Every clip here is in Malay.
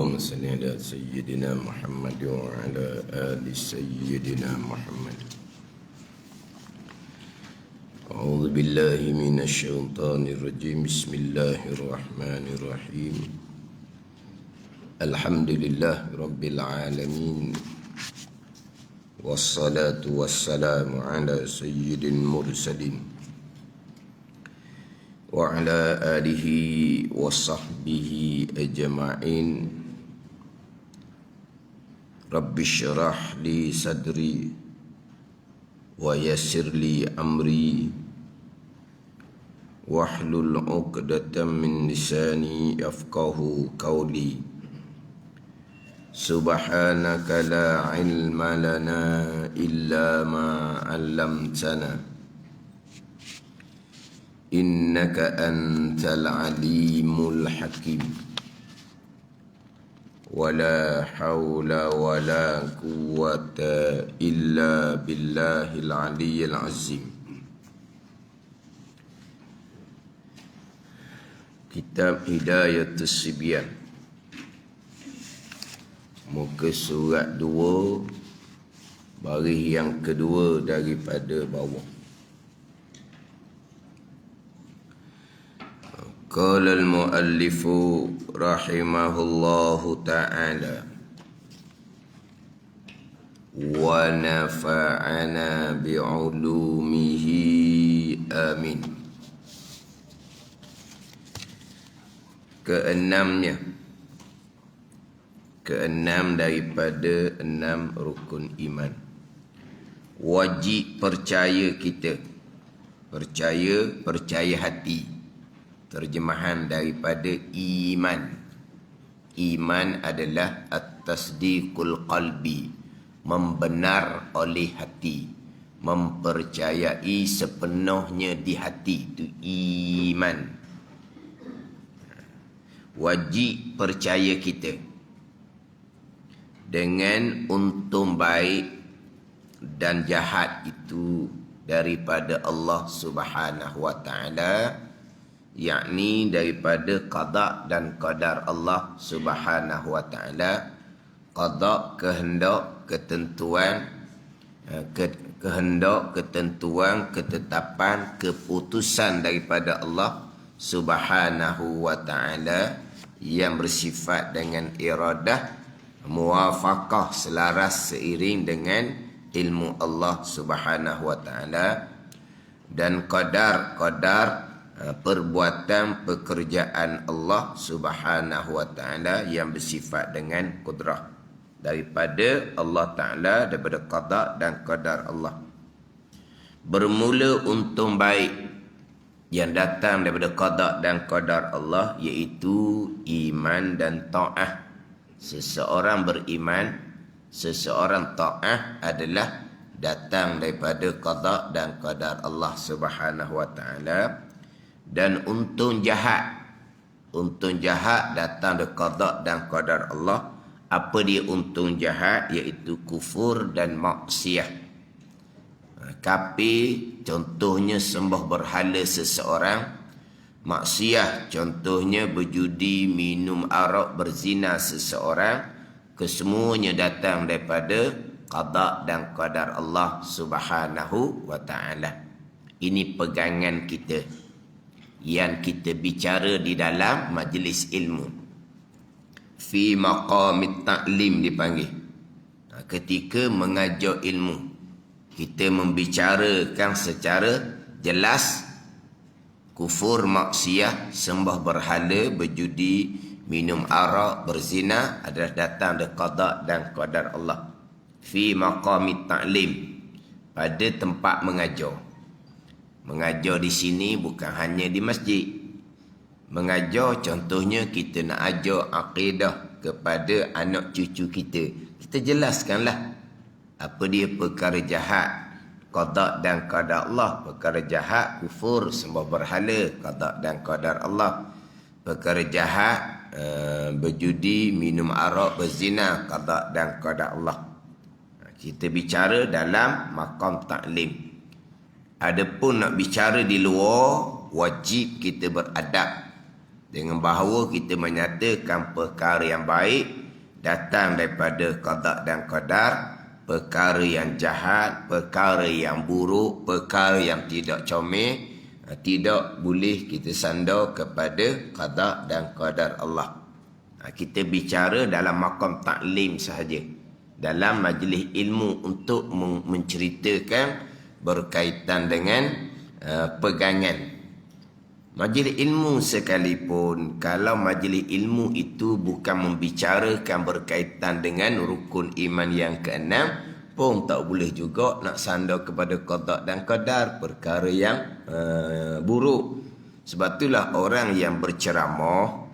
اللهم صل على سيدنا محمد وعلى آل سيدنا محمد. أعوذ بالله من الشيطان الرجيم. بسم الله الرحمن الرحيم. الحمد لله رب العالمين، والصلاة والسلام على سيد المرسلين وعلى آله وصحبه أجمعين. رب اشرح لي صدري ويسر لي أمري واحلل عقدة من لساني يفقه قولي. سبحانك لا علم لنا إلا ما علمتنا إنك أنت العليم الحكيم. ولا حول ولا قوة إلا بالله العلي العظيم. Kitab Hidayatus Sibyan, muka surat 2, baris yang kedua daripada bawah. Qala al-muallifu rahimahullahu ta'ala wa nafa'ana bi'ulumihi amin. Keenam daripada 6 rukun iman. Wajib percaya kita. Percaya hati. Terjemahan daripada iman. Iman adalah at-tasdiqul qalbi, membenar oleh hati, mempercayai sepenuhnya di hati, itu iman. Wajib percaya kita dengan untung baik dan jahat itu daripada Allah Subhanahu wa ta'ala, yakni daripada qada dan qadar Allah Subhanahu wa ta'ala. Qada, kehendak, ketentuan, ketetapan, keputusan daripada Allah Subhanahu wa ta'ala yang bersifat dengan iradah, muwafaqah, selaras seiring dengan ilmu Allah Subhanahu wa ta'ala. Dan qadar perbuatan pekerjaan Allah Subhanahu wa ta'ala yang bersifat dengan kudrah daripada Allah ta'ala, daripada qada dan qadar Allah. Bermula untung baik yang datang daripada qada dan qadar Allah, iaitu iman dan ta'ah. Seseorang beriman, seseorang ta'ah adalah datang daripada qada dan qadar Allah Subhanahu wa ta'ala. Dan untung jahat datang dari qada dan qadar Allah. Apa dia untung jahat? Iaitu kufur dan maksiat. Kafir contohnya sembah berhala seseorang. Maksiat contohnya berjudi, minum arak, berzina seseorang. Kesemuanya datang daripada qada dan qadar Allah Subhanahu wa ta'ala. Ini pegangan kita yang kita bicara di dalam majlis ilmu. Fi maqamit ta'lim dipanggil. Ketika mengajar ilmu, kita membicarakan secara jelas kufur, maksiat, sembah berhala, berjudi, minum arak, berzina adalah datang dari qada dan qadar Allah. Fi maqamit ta'lim, pada tempat mengajar. Mengajar di sini bukan hanya di masjid. Mengajar contohnya kita nak ajar akidah kepada anak cucu kita. Kita jelaskanlah apa dia perkara jahat, qada dan qadar Allah. Perkara jahat, kufur, sembah berhala, qada dan qadar Allah. Perkara jahat, berjudi, minum arak, berzina, qada dan qadar Allah. Kita bicara dalam maqam ta'lim. Adapun nak bicara di luar, wajib kita beradab dengan bahawa kita menyatakan perkara yang baik datang daripada qada dan qadar, perkara yang jahat, perkara yang buruk, perkara yang tidak comel, tidak boleh kita sandar kepada qada dan qadar Allah. Kita bicara dalam makam taklim sahaja, dalam majlis ilmu untuk menceritakan berkaitan dengan pegangan. Majlis ilmu sekalipun, kalau majlis ilmu itu bukan membicarakan berkaitan dengan rukun iman yang keenam, pun tak boleh juga nak sandar kepada qada dan qadar, perkara yang buruk. Sebab itulah orang yang berceramah,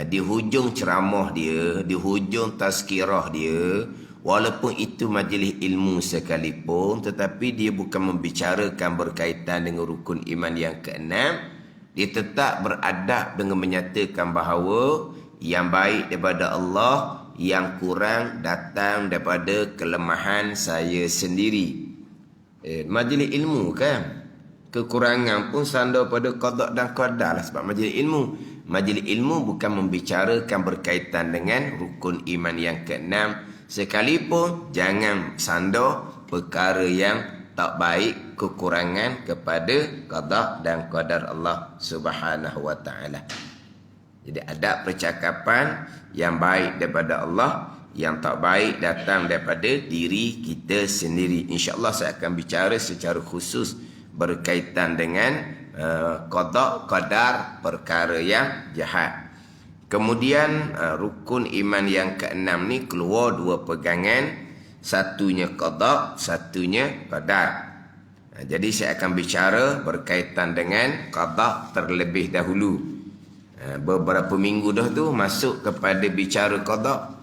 di hujung ceramah dia, di hujung tazkirah dia, walaupun itu majlis ilmu sekalipun, tetapi dia bukan membicarakan berkaitan dengan rukun iman yang keenam, dia tetap beradab dengan menyatakan bahawa yang baik daripada Allah, yang kurang datang daripada kelemahan saya sendiri. Majlis ilmu kan, kekurangan pun sandar pada qada dan qadar lah, sebab majlis ilmu. Majlis ilmu bukan membicarakan berkaitan dengan rukun iman yang keenam, sekalipun jangan sandar perkara yang tak baik, kekurangan kepada qada dan qadar Allah Subhanahu wa taala. Jadi ada percakapan yang baik daripada Allah, yang tak baik datang daripada diri kita sendiri. InsyaAllah saya akan bicara secara khusus berkaitan dengan qada qadar, perkara yang jahat. Kemudian rukun iman yang keenam ni keluar dua pegangan, satunya qada, satunya qadar. Jadi saya akan bicara berkaitan dengan qada terlebih dahulu. Beberapa minggu dah tu masuk kepada bicara qada.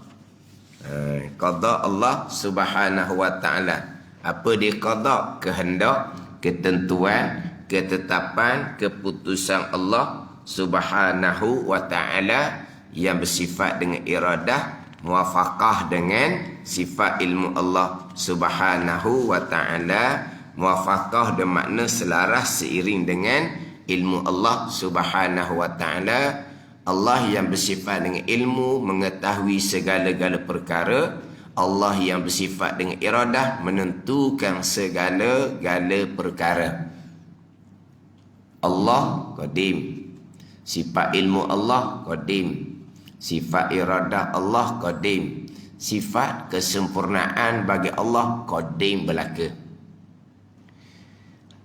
Qada Allah Subhanahu wa taala. Apa dia qada? Kehendak, ketentuan, ketetapan, keputusan Allah Subhanahu wa taala yang bersifat dengan iradah, muwafaqah dengan sifat ilmu Allah Subhanahu wa taala. Muwafaqah bermakna selaras seiring dengan ilmu Allah Subhanahu wa taala. Allah yang bersifat dengan ilmu, mengetahui segala-gala perkara. Allah yang bersifat dengan iradah, menentukan segala-gala perkara. Allah qadim, sifat ilmu Allah qadim, sifat iradah Allah qadim, sifat kesempurnaan bagi Allah qadim belaka.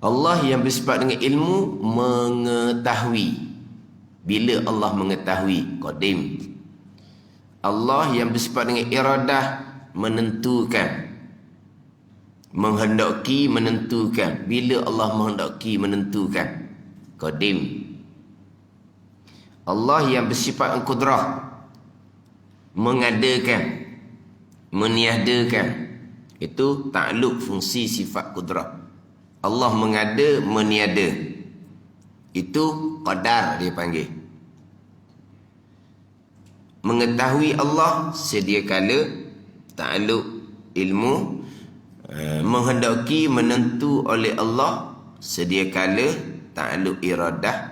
Allah yang bersifat dengan ilmu mengetahui. Bila Allah mengetahui, qadim. Allah yang bersifat dengan iradah menentukan, menghendaki, menentukan. Bila Allah menghendaki, menentukan, qadim. Allah yang bersifat qudrah, mengadakan, meniadakan. Itu takluk fungsi sifat qudrah. Allah mengada, meniada. Itu qadar dia panggil. Mengetahui Allah sedia kala, takluk ilmu. Menghendaki, menentu oleh Allah sedia kala, takluk iradah.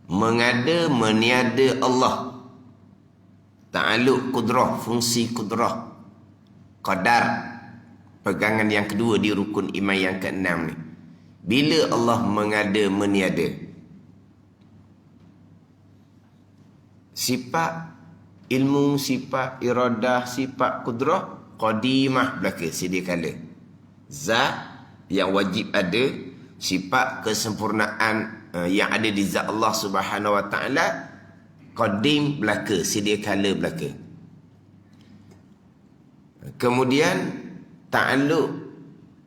Mengada, meniada Allah, takluk qudrah, fungsi qudrah, qadar. Pegangan yang kedua di rukun iman yang keenam ni. Bila Allah mengada, meniada, sifat ilmu, sifat iradah, sifat qudrah qadimah belaka, sedia kala. Zat yang wajib ada, sifat kesempurnaan yang ada di zat Allah Subhanahu wa taala qadim belaka, sedia kala belaka. Kemudian ta'alluq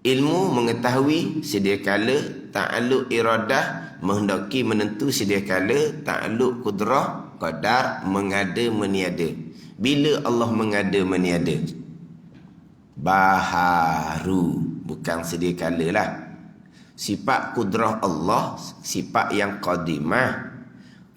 ilmu, mengetahui sedia kala, ta'alluq iradah, menghendaki, menentu sedia kala, ta'alluq qudrah, qadar, mengada, meniada. Bila Allah mengada, meniada? Baharu, bukan sedia kala lah. Sifat qudrah Allah, sifat yang qadimah.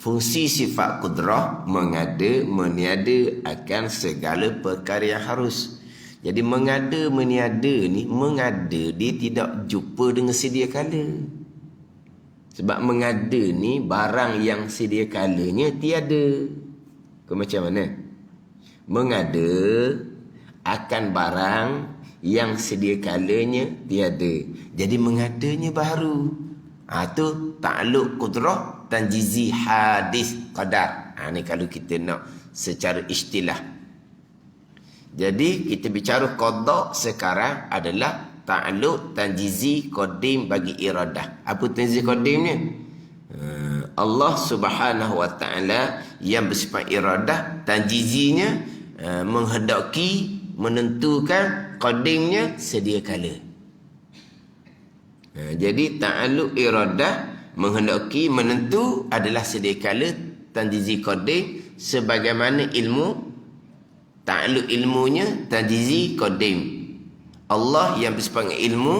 Fungsi sifat qudrah mengada, meniada akan segala perkara yang harus. Jadi mengada, meniada ni, mengada dia tidak jumpa dengan sedia kala. Sebab mengada ni barang yang sedia kalanya tiada. Kau macam mana? Mengada akan barang yang sedia kalanya tiada. Jadi mengadanya baru. Tu ta'alluq qudrah tanjizi hadis qadar. Ni kalau kita nak secara istilah. Jadi kita bicara qada sekarang adalah ta'alluq tanjizi qadim bagi iradah. Apa tanjizi qadimnya? Allah Subhanahu wa taala yang bersifat iradah, tanjizinya menghendaki, menentukan, qadimnya sedia kala. Jadi ta'alluq iradah menghendaki, menentu adalah sedia kala, tanjizi qadim sebagaimana ilmu ta'alluq ilmunya tanjizi qadim. Allah yang bersifat ilmu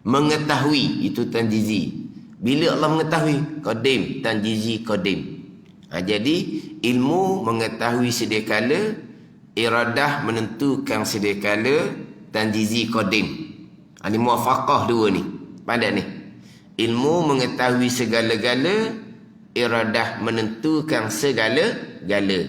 mengetahui, itu tanjizi. Bila Allah mengetahui, qadim, tanjizi qadim. Jadi ilmu mengetahui sedia kala, iradah menentukan sedia kala, tanjizi qadim. Ini muwafaqah dua ni. Pandai ni. Ilmu mengetahui segala-gala, iradah menentukan segala-gala.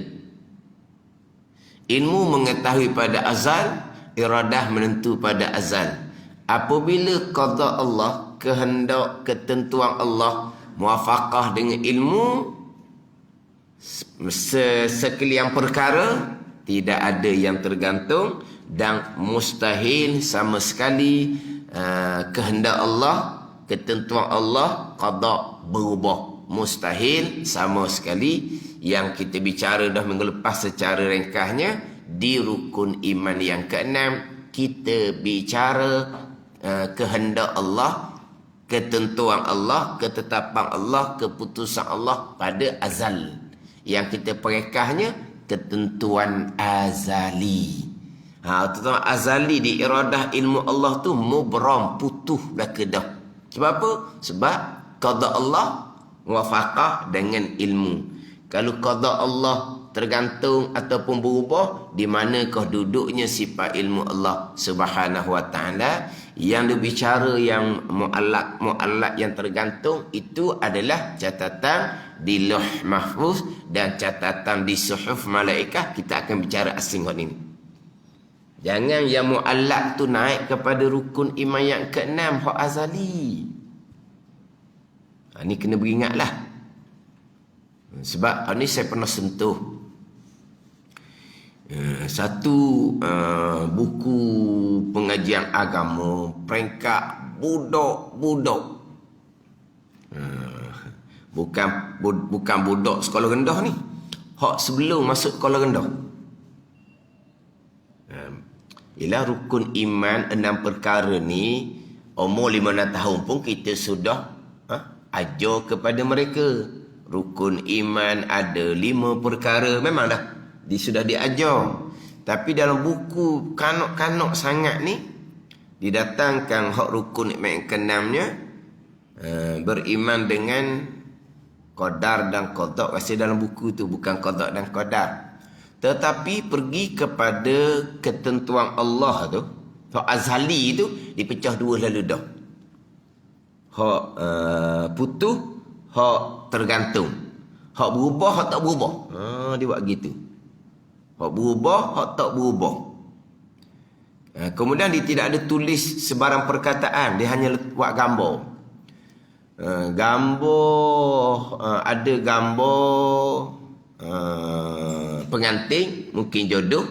Ilmu mengetahui pada azal, iradah menentu pada azal. Apabila qada Allah, kehendak, ketentuan Allah muwafaqah dengan ilmu sekalian perkara, tidak ada yang tergantung dan mustahil sama sekali kehendak Allah, ketentuan Allah, qada berubah. Mustahil sama sekali. Yang kita bicara dah minggu lepas secara ringkasnya di rukun iman yang keenam, kita bicara kehendak Allah, ketentuan Allah, ketetapan Allah, keputusan Allah pada azal. Yang kita perekahnya ketentuan azali. Ketentuan azali di iradah ilmu Allah tu mubram, putuh dah kedah. Sebab apa? Sebab qada Allah muwafaqah dengan ilmu. Kalau qada Allah tergantung ataupun berubah, di manakah duduknya sifat ilmu Allah Subhanahu wa taala? Yang dibicara yang muallaq yang tergantung itu adalah catatan di Lauh Mahfuz dan catatan di suhuf malaikat. Kita akan bicara asing ini. Jangan yang muallaq tu naik kepada rukun iman yang keenam, hak azali. Ini kena beringatlah. Sebab ini saya pernah sentuh satu buku pengajian agama peringkat budak-budak, bukan budak sekolah rendah ni, hak sebelum masuk sekolah rendah. Ialah rukun iman 6 perkara ni, umur 5-6 tahun pun kita sudah ajar kepada mereka. Rukun iman ada 5 perkara, memang dah sudah diajar. Tapi dalam buku kanak-kanak sangat ni didatangkan hak rukun iman yang keenamnya, beriman dengan qadar dan qada. Rasa dalam buku tu bukan qada dan qadar, tetapi pergi kepada ketentuan Allah tu. Hak azali tu dipecah dua lalu dah. Hak putuh, hak tergantung. Hak berubah, hak tak berubah. Dia buat gitu. Hak berubah, hak tak berubah. Kemudian dia tidak ada tulis sebarang perkataan, dia hanya buat gambar. Ada gambar pengantin, mungkin jodoh.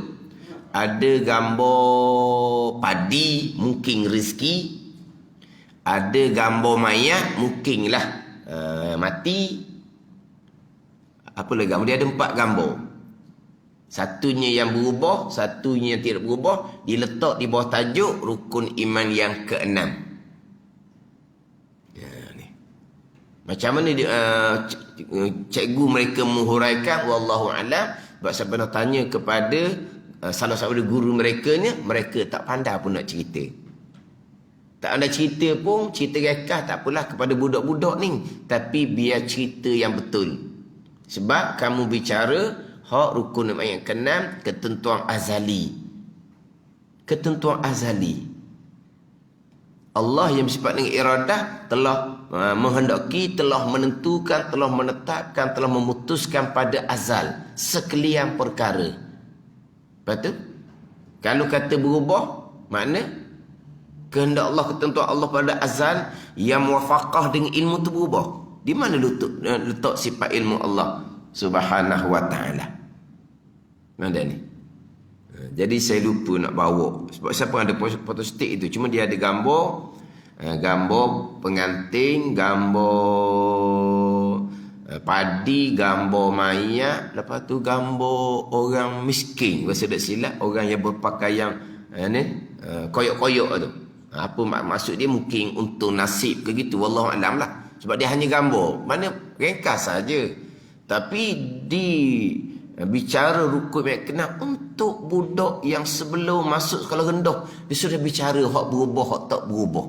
Ada gambar padi, mungkin rezeki. Ada gambar mayat, mungkinlah mati. Apa lagi gambar? Dia ada 4 gambar. Satunya yang berubah, satunya yang tidak berubah, diletak di bawah tajuk rukun iman yang keenam. Ni. Macam mana cikgu mereka menghuraikan, wallahu alam. Sebab saya pernah tanya kepada salah satu guru mereka ni, mereka tak pandai pun nak cerita. Tak ada cerita pun, cerita rekah tak apalah kepada budak-budak ni. Tapi biar cerita yang betul. Sebab kamu bicara hak rukun iman yang keenam, ketentuan azali. Ketentuan azali. Allah yang bersifat dengan iradah telah menghendaki, telah menentukan, telah menetapkan, telah memutuskan pada azal sekalian perkara. Lepas tu, kalau kata berubah, makna kehendak Allah, ketentuan Allah pada azal yang muwafaqah dengan ilmu tu berubah. Di mana letak sifat ilmu Allah Subhanahu wa ta'ala? Mana ni? Jadi saya lupa nak bawa. Sebab siapa ada fotostick itu, cuma dia ada gambar, gambar pengantin, gambar padi, gambar mayat, lepas tu gambar orang miskin. Bahasa tak silap, orang yang berpakaian koyok-koyok tu. Apa maksud dia? Mungkin untuk nasib ke gitu, wallahu alam lah. Sebab dia hanya gambar, mana ringkas saja. Tapi bicara rukun yang kena untuk budak yang sebelum masuk sekolah rendah, dia sudah bicara hak berubah, hak tak berubah.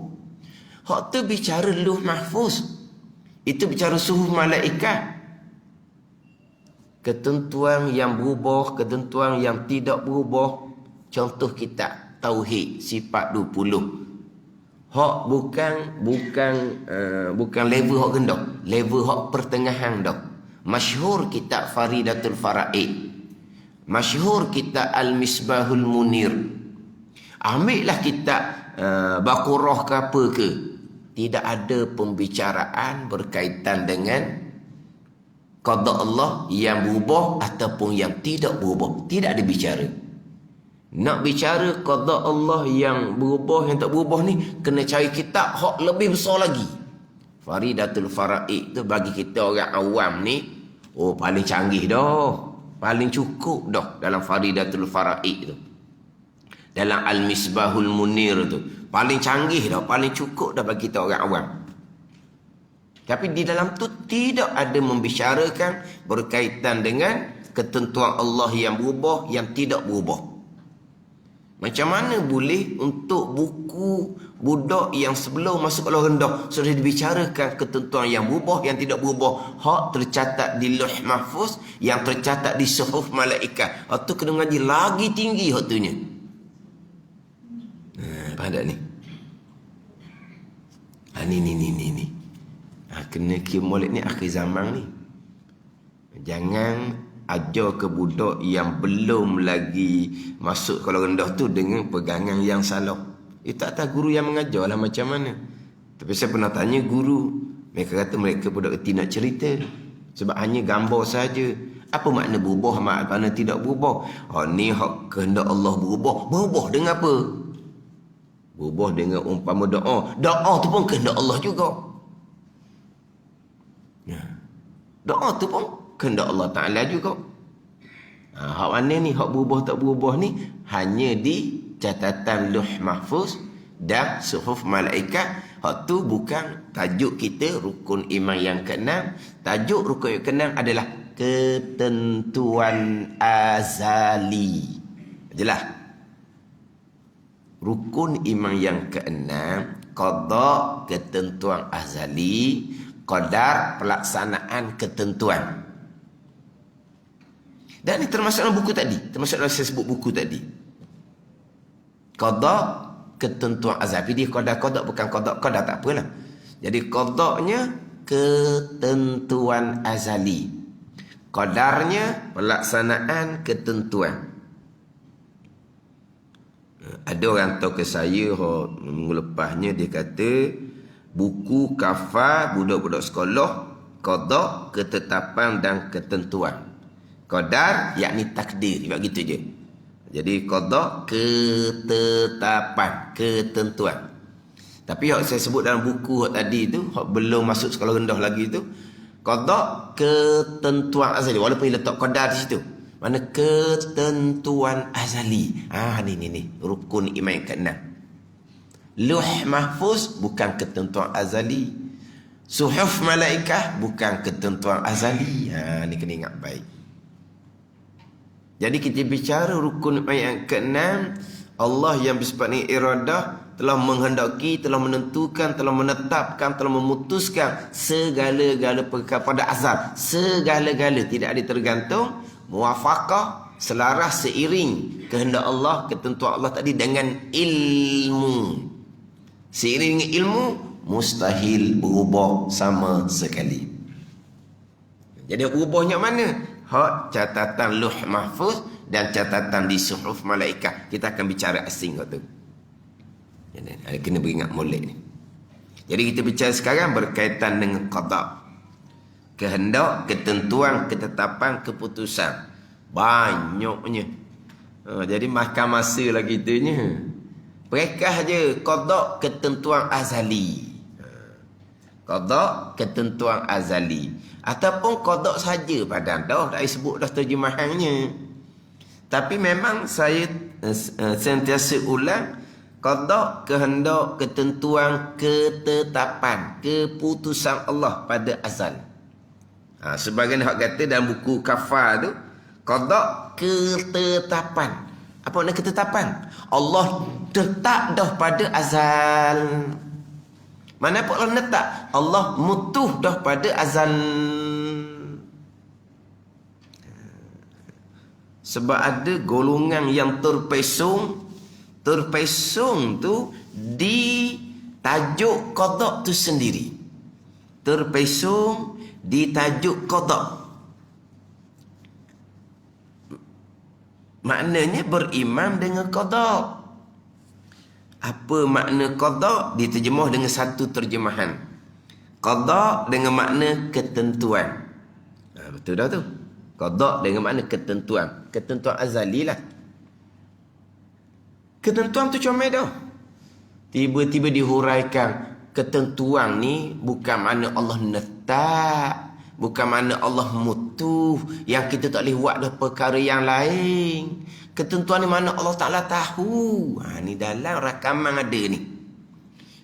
Hak tu bicara Lauh Mahfuz, itu bicara suhuf malaikat. Ketentuan yang berubah, ketentuan yang tidak berubah. Contoh kitab Tauhid sifat 20. Hak bukan level hak rendah, level hak pertengahan dah. Masyhur kitab Faridatul Fara'id, masyhur kitab Al-Misbahul Munir. Ambillah kitab Baqarah ke apa ke, tidak ada pembicaraan berkaitan dengan qada Allah yang berubah ataupun yang tidak berubah. Tidak ada bicara. Nak bicara qada Allah yang berubah, yang tak berubah ni, kena cari kitab hak lebih besar lagi. Faridatul Fara'id tu bagi kita orang awam ni, oh paling canggih dah, paling cukup dah dalam Faridatul Fara'id tu. Dalam Al-Misbahul Munir tu paling canggih dah, paling cukup dah bagi kita orang awam. Tapi di dalam tu tidak ada membicarakan berkaitan dengan ketentuan Allah yang berubah, yang tidak berubah. Macam mana boleh untuk buku budak yang sebelum masuk sekolah rendah sudah dibicarakan ketentuan yang berubah, yang tidak berubah, hak tercatat di Lauh Mahfuz, yang tercatat di suhuf malaikat. Hak tu kena mengaji lagi tinggi hak tu nya. Faham tak ni? Ni. Kena kira molek ni akhir zaman ni. Jangan ajar ke budak yang belum lagi masuk sekolah rendah tu dengan pegangan yang salah. Tak tahu guru yang mengajar lah macam mana. Tapi saya pernah tanya guru, mereka kata mereka budak kecil nak cerita, sebab hanya gambar saja. Apa makna berubah, makna tidak berubah? Ni hak kehendak Allah berubah. Berubah dengan apa? Berubah dengan umpama doa. Doa tu pun kehendak Allah juga. Doa tu pun kehendak Allah Ta'ala juga. Hak mana ni, hak berubah tak berubah ni, hanya di catatan Lauh Mahfuz dan suhuf malaikat. Hak tu bukan tajuk kita rukun iman yang keenam. Tajuk rukun yang keenam adalah ketentuan azali. Jelas? Rukun iman yang keenam, qada, ketentuan azali, qadar, pelaksanaan ketentuan. Dan ini termasuk dalam buku tadi, termasuk dalam saya sebut buku tadi. Qada, ketentuan azali. Dia qada bukan qada tak apalah. Jadi qadanya ketentuan azali, qadarnya pelaksanaan ketentuan. Ada orang tahu ke saya minggu lepasnya, dia kata buku kafar budak-budak sekolah, qada, ketetapan dan ketentuan. Qadar yakni takdir, buat gitu je. Jadi qada, ketetapan, ketentuan. Tapi yang saya sebut dalam buku tadi tu, belum masuk sekolah rendah lagi tu, qada, ketentuan azali, walaupun dia letak qadar di situ. Mana ketentuan azali. Ni rukun iman yang keenam. Lauh Mahfuz bukan ketentuan azali. Suhuf malaikah bukan ketentuan azali. Ni kena ingat baik. Jadi kita bicara rukun iman yang keenam, Allah yang bersifat dengan iradah telah menghendaki, telah menentukan, telah menetapkan, telah memutuskan segala-gala perkara pada azal. Segala-gala, tidak ada tergantung, muwafaqah, selaras, seiring kehendak Allah, ketentuan Allah tadi dengan ilmu. Seiring dengan ilmu, mustahil berubah sama sekali. Jadi berubahnya mana? Hak catatan Lauh Mahfuz dan catatan di suhuf malaikat. Kita akan bicara asing waktu tu. Jadi kena beringat molek ni. Jadi kita bicara sekarang berkaitan dengan qada. Kehendak, ketentuan, ketetapan, keputusan. Banyaknya. Jadi makan masa lah kitanya. Perekah je qada ketentuan azali. Qada ketentuan azali. Ataupun qada saja padang dah sebut dah terjemahannya. Tapi memang saya sentiasa ulang, qada kehendak, ketentuan, ketetapan, keputusan Allah pada azal. Sebagian hak kata dalam buku kafar tu, qada ketetapan. Apa makna ketetapan? Allah tetap dah pada azal. Mana pun Allah letak, Allah mutuh dah pada azal. Sebab ada golongan yang terpesong tu di tajuk qada tu sendiri. Terpesong di tajuk qada. Maknanya beriman dengan qada. Apa makna qada? Diterjemah dengan satu terjemahan. Qada dengan makna ketentuan. Betul dah tu. Qada dengan makna ketentuan. Ketentuan azali lah. Ketentuan tu comel dah. Tiba-tiba dihuraikan. Ketentuan ni bukan makna Allah letak. Bukan makna Allah mutuh. Yang kita tak boleh buat dah perkara yang lain. Ketentuan ni mana Allah Ta'ala tahu. Ni dalam rakaman ada ni.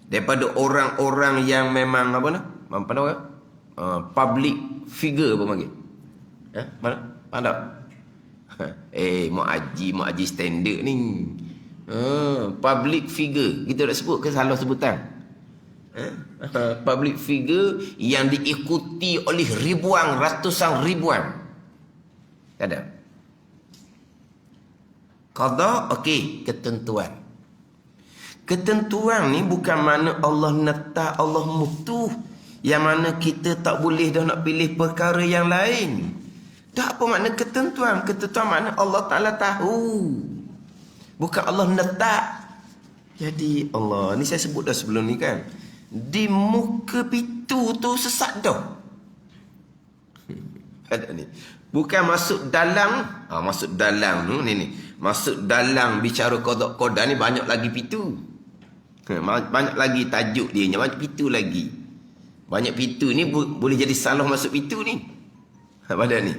Daripada orang-orang yang memang apa nak? Apa nak? Public figure apa panggil? Mana? Pandang? Mak haji standard ni. Public figure. Kita tak sebut ke salah sebutan? Public figure yang diikuti oleh ribuan, ratusan ribuan. Ada. Qada, okey, ketentuan. Ketentuan ni bukan mana Allah letak, Allah mutuh. Yang mana kita tak boleh dah nak pilih perkara yang lain. Tak apa makna ketentuan. Ketentuan makna Allah Ta'ala tahu. Bukan Allah letak. Jadi Allah, ni saya sebut dah sebelum ni kan. Di muka pintu tu sesat dah. Ada ni. Bukan masuk dalam. Masuk dalam tu ni. Masuk dalam bicara qada ni banyak lagi pintu. Banyak lagi tajuk dia. Banyak pintu lagi. Banyak pintu ni boleh jadi salah masuk pintu ni. Pada ni.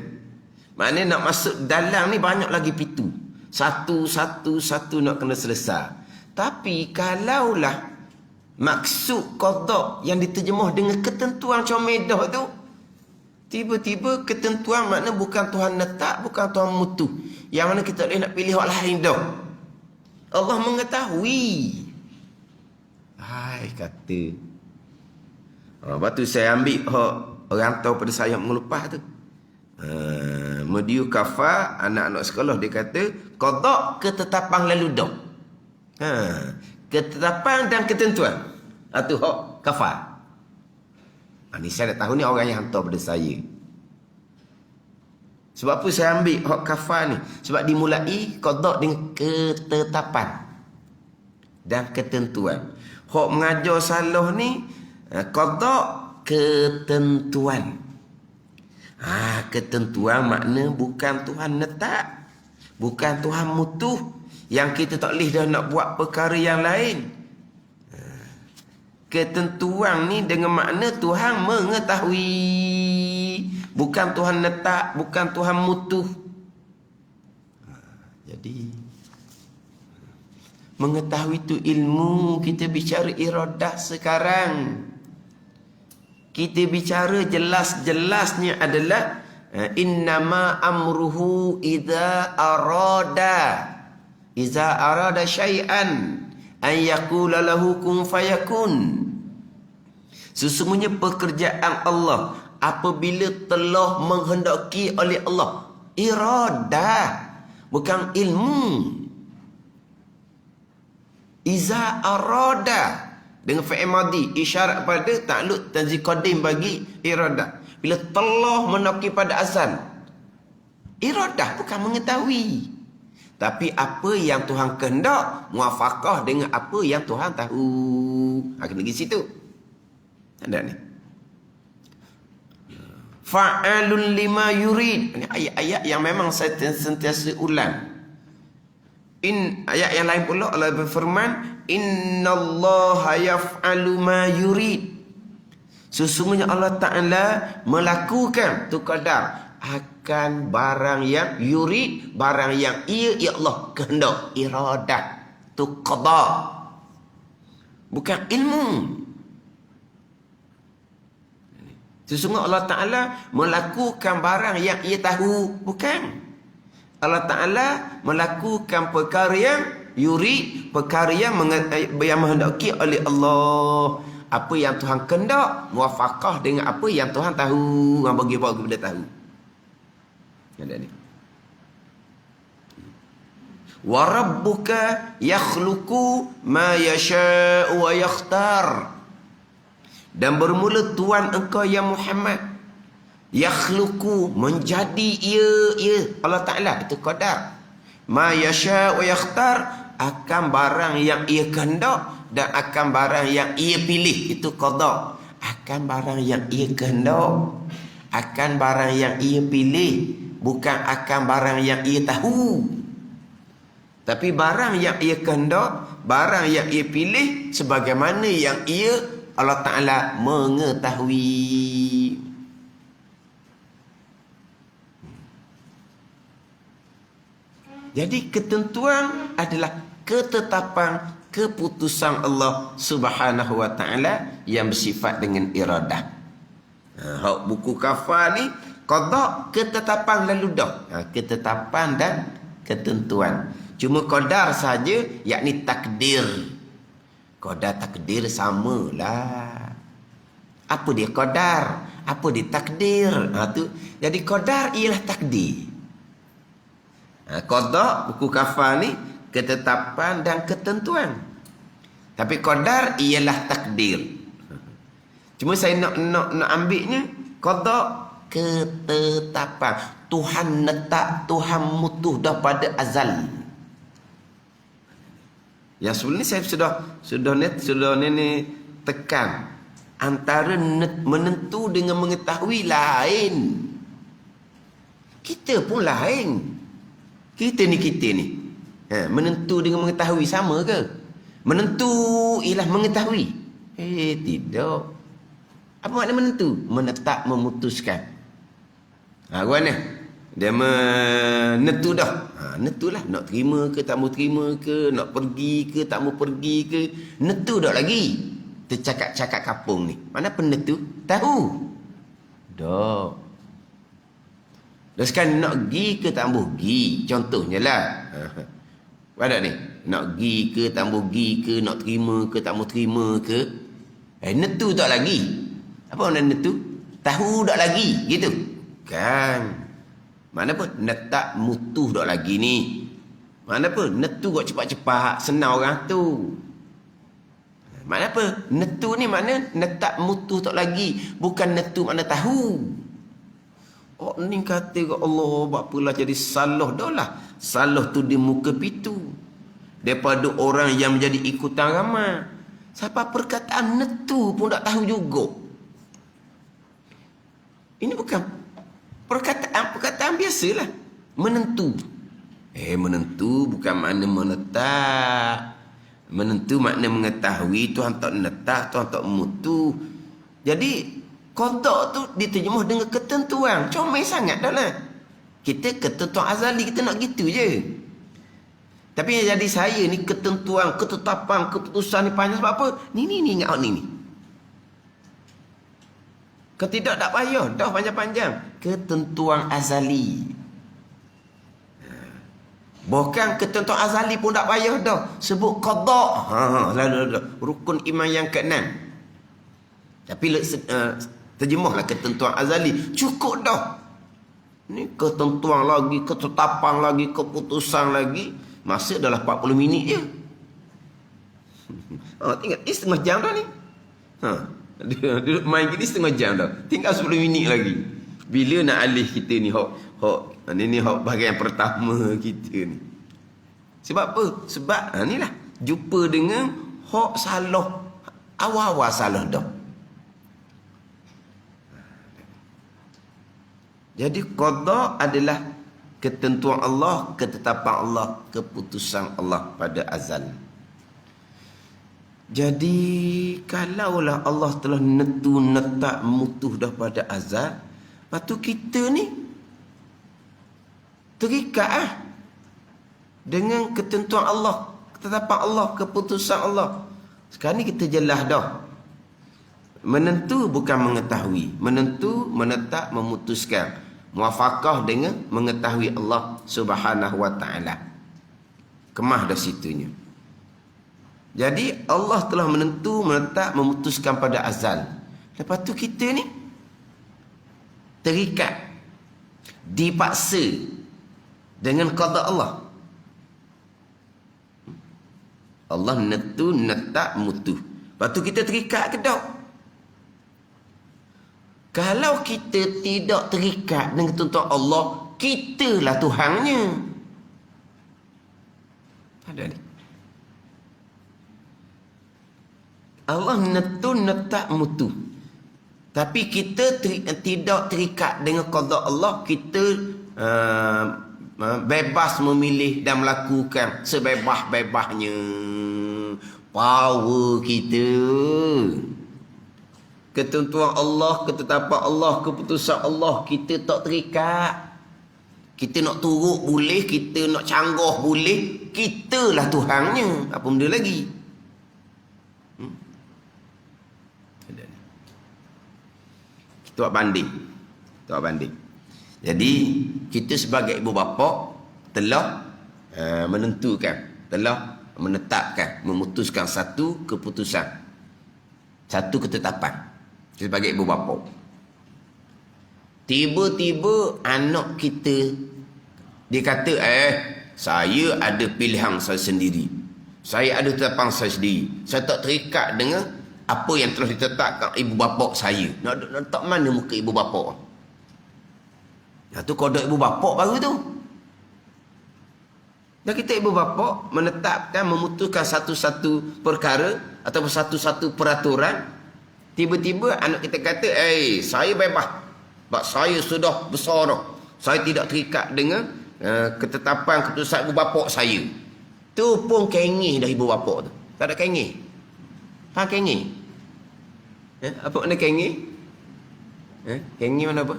Maknanya nak masuk dalam ni banyak lagi pintu. Satu nak kena selesai. Tapi kalaulah maksud qada yang diterjemah dengan ketentuan comedah tu, tiba-tiba ketentuan makna bukan Tuhan letak, bukan Tuhan mutuh. Yang mana kita boleh nak pilih orang lain dah. Allah mengetahui. Hai kata. Lepas tu saya ambil orang tahu pada saya mengelupah tu. Mediu kafar, anak-anak sekolah dia kata, qada ketetapan lalu dah. Ketetapan dan ketentuan. Itu hak kafar. Ni saya dah tahu ni orang yang hantar pada saya. Sebab apa saya ambil hak kafar ni? Sebab dimulai qada dengan ketetapan dan ketentuan. Hak mengajar salah ni qada ketentuan. Ketentuan makna bukan Tuhan letak, bukan Tuhan mutuh. Yang kita tak boleh dah nak buat perkara yang lain. Ketentuan ni dengan makna Tuhan mengetahui. Bukan Tuhan letak, bukan Tuhan mutuh. Jadi mengetahui itu ilmu. Kita bicara iradah sekarang. Kita bicara jelas-jelasnya adalah innama amruhu idza arada syai'an an yaqula lahu kun fayakun. Sesungguhnya pekerjaan Allah apabila telah menghendaki oleh Allah. Iradah, bukan ilmu. Iza arada, Dengan fi'il madi, isyarat pada ta'alluq tanzih qadim bagi iradah. Bila telah menaki pada azal, iradah bukan mengetahui. Tapi apa yang Tuhan kehendak, muafakah dengan apa yang Tuhan tahu. Kena pergi situ. Ada ni. Fa'alun lima yurid. Ini ayat-ayat yang memang saya sentiasa ulang. Ayat yang lain pula Allah berfirman, innallaha yaf'alu ma yurid. Sesungguhnya Allah Ta'ala melakukan tu qadar akan barang yang yurid, barang yang ia ya Allah kehendak, iradat, tu qada. Bukan ilmu. Sesungguhnya Allah Ta'ala melakukan barang yang ia tahu, bukan. Allah Ta'ala melakukan perkara yang yurid, perkara yang menghendaki oleh Allah. Apa yang Tuhan kehendak, muafakah dengan apa yang Tuhan tahu. Orang bagi-bagi benda tahu. Ada ni. Wa rabbuka yakhluqu ma yasha'u wa yakhtar. Dan bermula Tuhan engkau ya Muhammad, yakhluqu menjadi ia Allah Ta'ala, itu qadar. Ma yasha' wa yakhtar, akan barang yang ia kehendak dan akan barang yang ia pilih, itu qada. Akan barang yang ia kehendak, akan barang yang ia pilih, bukan akan barang yang ia tahu. Tapi barang yang ia kehendak, barang yang ia pilih, sebagaimana yang ia Allah Ta'ala mengetahui. Jadi ketentuan adalah ketetapan keputusan Allah Subhanahu wa Ta'ala yang bersifat dengan iradah. Buku kafar ni qada, ketetapan lalu dah. Ketetapan dan ketentuan. Cuma qadar saja, yakni takdir. Qadar takdir samalah. Apa dia qadar? Apa dia takdir? Tu. Jadi qadar ialah takdir. Qada buku kafar ni ketetapan dan ketentuan. Tapi qadar ialah takdir. Cuma saya nak ambilnya qada ketetapan. Tuhan letak, Tuhan mutuh dah pada azal. Yang sebelum ni saya sudah ni tekan antara menentu dengan mengetahui lain. Kita pun lain. Kita ni menentu dengan mengetahui sama ke? Menentu ialah mengetahui. Tidak. Apa makna menentu? Menetap, memutuskan. Mana? Dia menentu dah. Nentulah nak terima ke tak mau terima ke, nak pergi ke tak mau pergi ke. Nentu dah lagi. Tercakap-cakap kapung ni. Mana penentu? Tahu. Dah. Dan sekarang nak pergi ke tak mau pergi. Contohnya lah. Ada ni. Nak pergi ke tak mau pergi ke, nak terima ke tak mau terima ke. Nentu tak lagi. Apa makna nentu? Tahu tak lagi. Gitu. Kan. Mana apa? Netak mutuh dak lagi ni. Mana apa? Netu kok cepat-cepat. Senang orang tu. Mana apa? Netu ni makna netak mutuh tak lagi. Bukan netu makna tahu. Oh ni kata ke Allah, bapalah jadi salah dah lah. Salah tu di muka pitu. Daripada orang yang menjadi ikutan ramai. Siapa perkataan netu pun tak tahu juga. Ini bukan perkataan biasalah. Menentu. Menentu bukan makna menetap. Menentu makna mengetahui. Tuhan tak menetap, Tuhan tak mutu. Jadi qada tu diterjemah dengan ketentuan. Comel sangat dah lah. Kita ketentuan azali, kita nak gitu je. Tapi yang jadi saya ni ketentuan, ketetapan, keputusan ni panjang sebab apa? Ni ingat ni. Ketidak tak payah, dah panjang-panjang. Ketentuan azali. Bahkan ketentuan azali pun tak payah dah. Sebut qada. Lalu rukun iman yang ke-6. Tapi terjemahlah ketentuan azali. Cukup dah. Ni ketentuan lagi, ketetapan lagi, keputusan lagi. Masa dalam 40 minit je. Tinggal ini setengah jam dah ni. Duduk main gini setengah jam dah. Tinggal 10 minit lagi. Bila nak alih kita ni ni hok bahagian pertama kita ni. Sebab apa? Sebab inilah jumpa dengan hok salah. Awal-awal salah dah. Jadi qada adalah ketentuan Allah, ketetapan Allah, keputusan Allah pada azal. Jadi kalaulah Allah telah netak mutuh dah pada azal, lepas tu kita ni terikat dengan ketentuan Allah, ketetapan Allah, keputusan Allah. Sekarang ni kita jelas dah. Menentu bukan mengetahui. Menentu, menetap, memutuskan. Muafakah dengan mengetahui Allah Subhanahu wa ta'ala. Kemah dah situnya. Jadi Allah telah menentu, menetap, memutuskan pada azal. Lepas tu kita ni terikat, dipaksa dengan qada Allah. Allah menentu, menetap, mutuh. Lepas tu kita terikat ke tak? Kalau kita tidak terikat dengan ketentuan Allah, kitalah Tuhannya. Ada ni. Allah netun netak mutu. Tapi kita tidak terikat dengan qada Allah, kita bebas memilih dan melakukan sebebas-bebasnya. Power kita. Ketentuan Allah, ketetapan Allah, keputusan Allah, kita tak terikat. Kita nak turut boleh, kita nak canggah boleh, kitalah Tuhannya. Apa benda lagi? Kita buat banding. Jadi kita sebagai ibu bapa telah menentukan, telah menetapkan, memutuskan satu keputusan, satu ketetapan sebagai ibu bapa. Tiba-tiba anak kita dia kata, saya ada pilihan saya sendiri, saya ada ketetapan saya sendiri, saya tak terikat dengan apa yang telah ditetapkan ibu bapa saya. Nak letak mana muka ibu bapa? Itu kodok ibu bapa baru tu. Dan kita ibu bapa menetapkan, memutuskan satu-satu perkara ataupun satu-satu peraturan. Tiba-tiba anak kita kata, saya bebas. Sebab saya sudah besar dah. Saya tidak terikat dengan ketetapan keputusan ibu bapa saya. Tu pun kengih dah ibu bapa tu. Tak ada kengih. Faham kengih? Apa makna kengih? Kengih mana apa?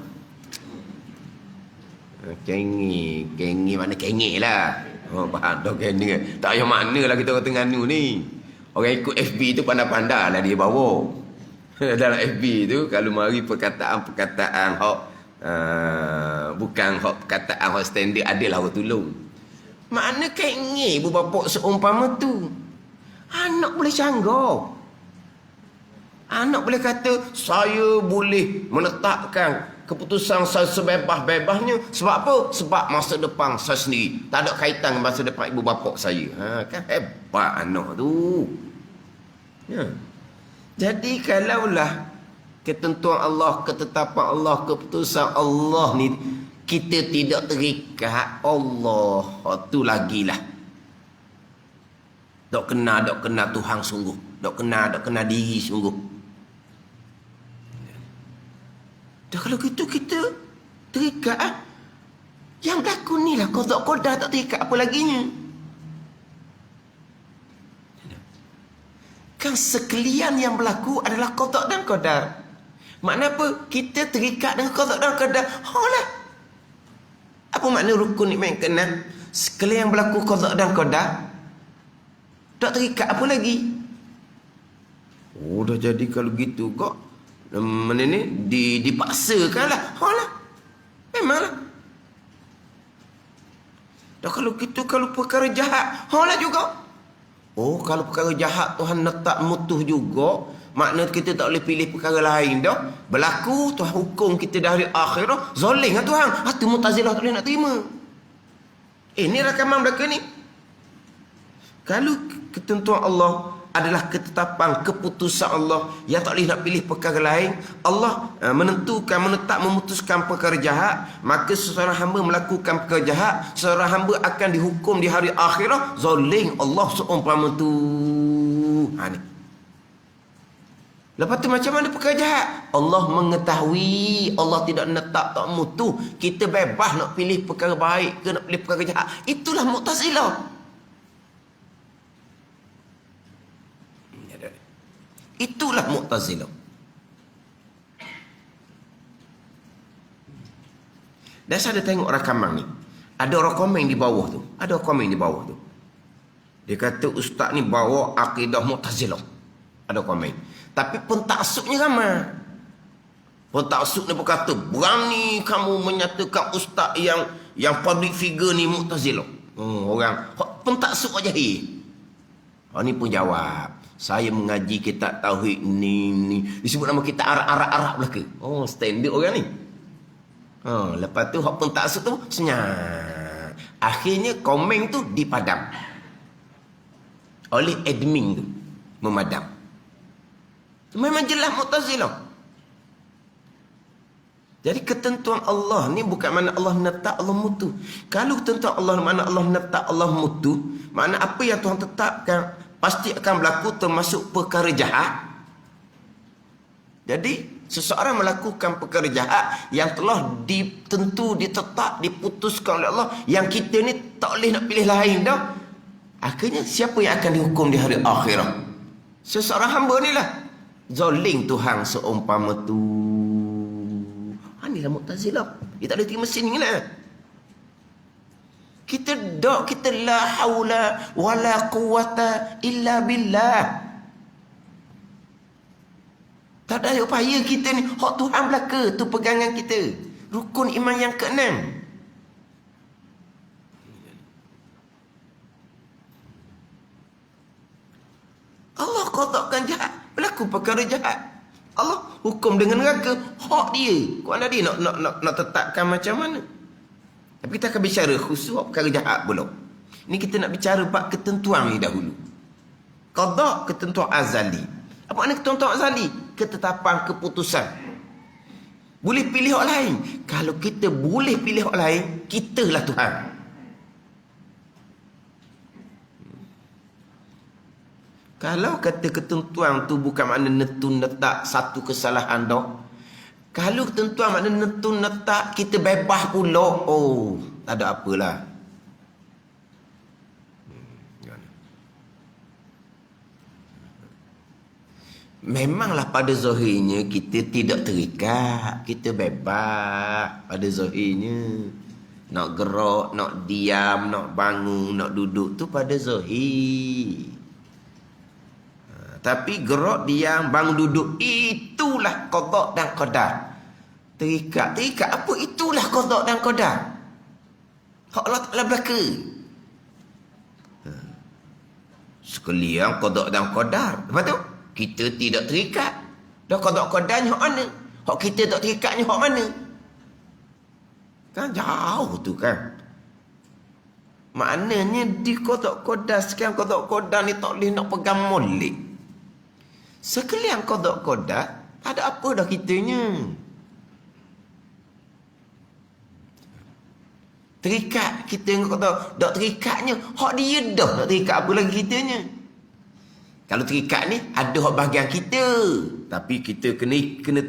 Kengih mana kengih lah. Faham tak kengih. Tak payah makna lah kita kata nganu ni. Orang ikut FB tu pandai-pandai lah dia bawa. Dalam FB tu kalau mari perkataan hak bukan hak perkataan hak standard, adalah orang tolong. Makna kengih ibu bapa seumpama tu. Anak boleh canggah. Anak boleh kata, saya boleh menetapkan keputusan saya sebebas-bebasnya. Sebab apa? Sebab masa depan saya sendiri. Tak ada kaitan dengan masa depan ibu bapa saya. Kan hebat anak tu. Ya. Jadi kalaulah ketentuan Allah, ketetapan Allah, keputusan Allah ni kita tidak terikat, Allah tu lagilah. Dok kena Tuhan sungguh. Dok kena diri sungguh. Dah kalau gitu kita terikat. Yang berlaku ni lah qada tak terikat apa laginya. Kan sekalian yang berlaku adalah qada dan qadar. Makna apa? Kita terikat dengan qada dan qadar. Lah. Apa makna rukun iman keenam? Sekalian yang berlaku qada dan qadar, tak terikat apa lagi? Dah jadi kalau gitu kok mana ni dipaksakan lah. Lah. Memanglah. Dah kalau gitu kalau perkara jahat, lah juga. Kalau perkara jahat Tuhan letak mutuh juga, makna kita tak boleh pilih perkara lain dah. Berlaku Tuhan hukum kita dari akhirah, zalim lah Tuhan. Itu Mu'tazilah tak boleh nak terima. Ni rakaman belaka ni. Kalau ketentuan Allah, adalah ketetapan keputusan Allah yang tak boleh nak pilih perkara lain. Allah memutuskan perkara jahat, maka seseorang hamba melakukan perkara jahat, seorang hamba akan dihukum di hari akhirat zalim. Allah seumpama tu. Ni. Lepas tu macam mana perkara jahat? Allah mengetahui, Allah tidak letak tak mutu. Kita bebas nak pilih perkara baik ke nak pilih perkara jahat. Itulah Mu'tazilah. Itulah Mu'tazilah. Dan saya ada tengok rakaman ni. Ada orang komen di bawah tu. Ada orang komen di bawah tu. Dia kata ustaz ni bawa akidah Mu'tazilah. Ada komen. Tapi pentaksubnya ramai. Pentaksub ni berkata, berani kamu menyatakan ustaz yang public figure ni Mu'tazilah. Orang pentaksub aja ni. Ni pun jawab. Saya mengaji kitab tauhid ni. Disebut nama kita Arab belaka. Standard orang ni. Lepas tu hak pentaksub tu senyap. Akhirnya komen tu dipadam oleh admin tu, memadam. Memang jelas Mu'tazilah. Jadi ketentuan Allah ni bukan mana Allah menetap Allah mutu. Kalau ketentuan Allah mana Allah menetap Allah mutu, makna apa yang Tuhan tetapkan pasti akan berlaku, termasuk perkara jahat. Jadi seseorang melakukan perkara jahat yang telah ditetap, diputuskan oleh Allah, yang kita ni tak boleh nak pilih lain dah. Akhirnya siapa yang akan dihukum di hari akhirat? Seseorang hamba ni lah. Zalim Tuhan seumpama tu. Inilah Mu'tazilah. Dia tak ada terima sini lah. Kita la haula wala quwata illa billah. Tak ada upaya kita ni. Hak Tuhan belaka tu pegangan kita. Rukun iman yang ke-6. Allah qadakkan jahat, berlaku perkara jahat. Allah hukum dengan neraka. Hak dia. Kau ada dia nak tetapkan macam mana? Tapi kita akan bicara khusus perkara jahat pula. Ni kita nak bicara bab ketentuan ni dahulu. Qada ketentuan azali. Apa makna ketentuan azali? Ketetapan keputusan. Boleh pilih orang lain. Kalau kita boleh pilih orang lain, kitalah Tuhan. Kalau kata ketentuan tu bukan makna netun letak satu kesalahan dah. Kalau ketentuan makna netun letak kita bebas pula. Tak ada apalah. Memanglah pada zahirnya kita tidak terikat. Kita bebas pada zahirnya. Nak gerak, nak diam, nak bangun, nak duduk tu pada zahir. Tapi gerak, diam, bangun, duduk, itulah qada dan qadar. Terikat apa? Itulah qada dan qadar. Hak Allah Ta'ala belaka. Sekalian qada dan qadar. Lepas tu kita tidak terikat. Dah qada qadarnya hak mana? Hak kita tak terikatnya hak mana? Kan jauh tu kan. Maknanya di qada qadar sekian qada qadar ni tak boleh nak pegang molek. Sekalian qada qadar, tak ada apa dah kitanya. Terikat kita kata dak terikatnya, hak dia dah nak terikat apa lagi kitanya. Kalau terikat ni ada hak bahagian kita, tapi kita kena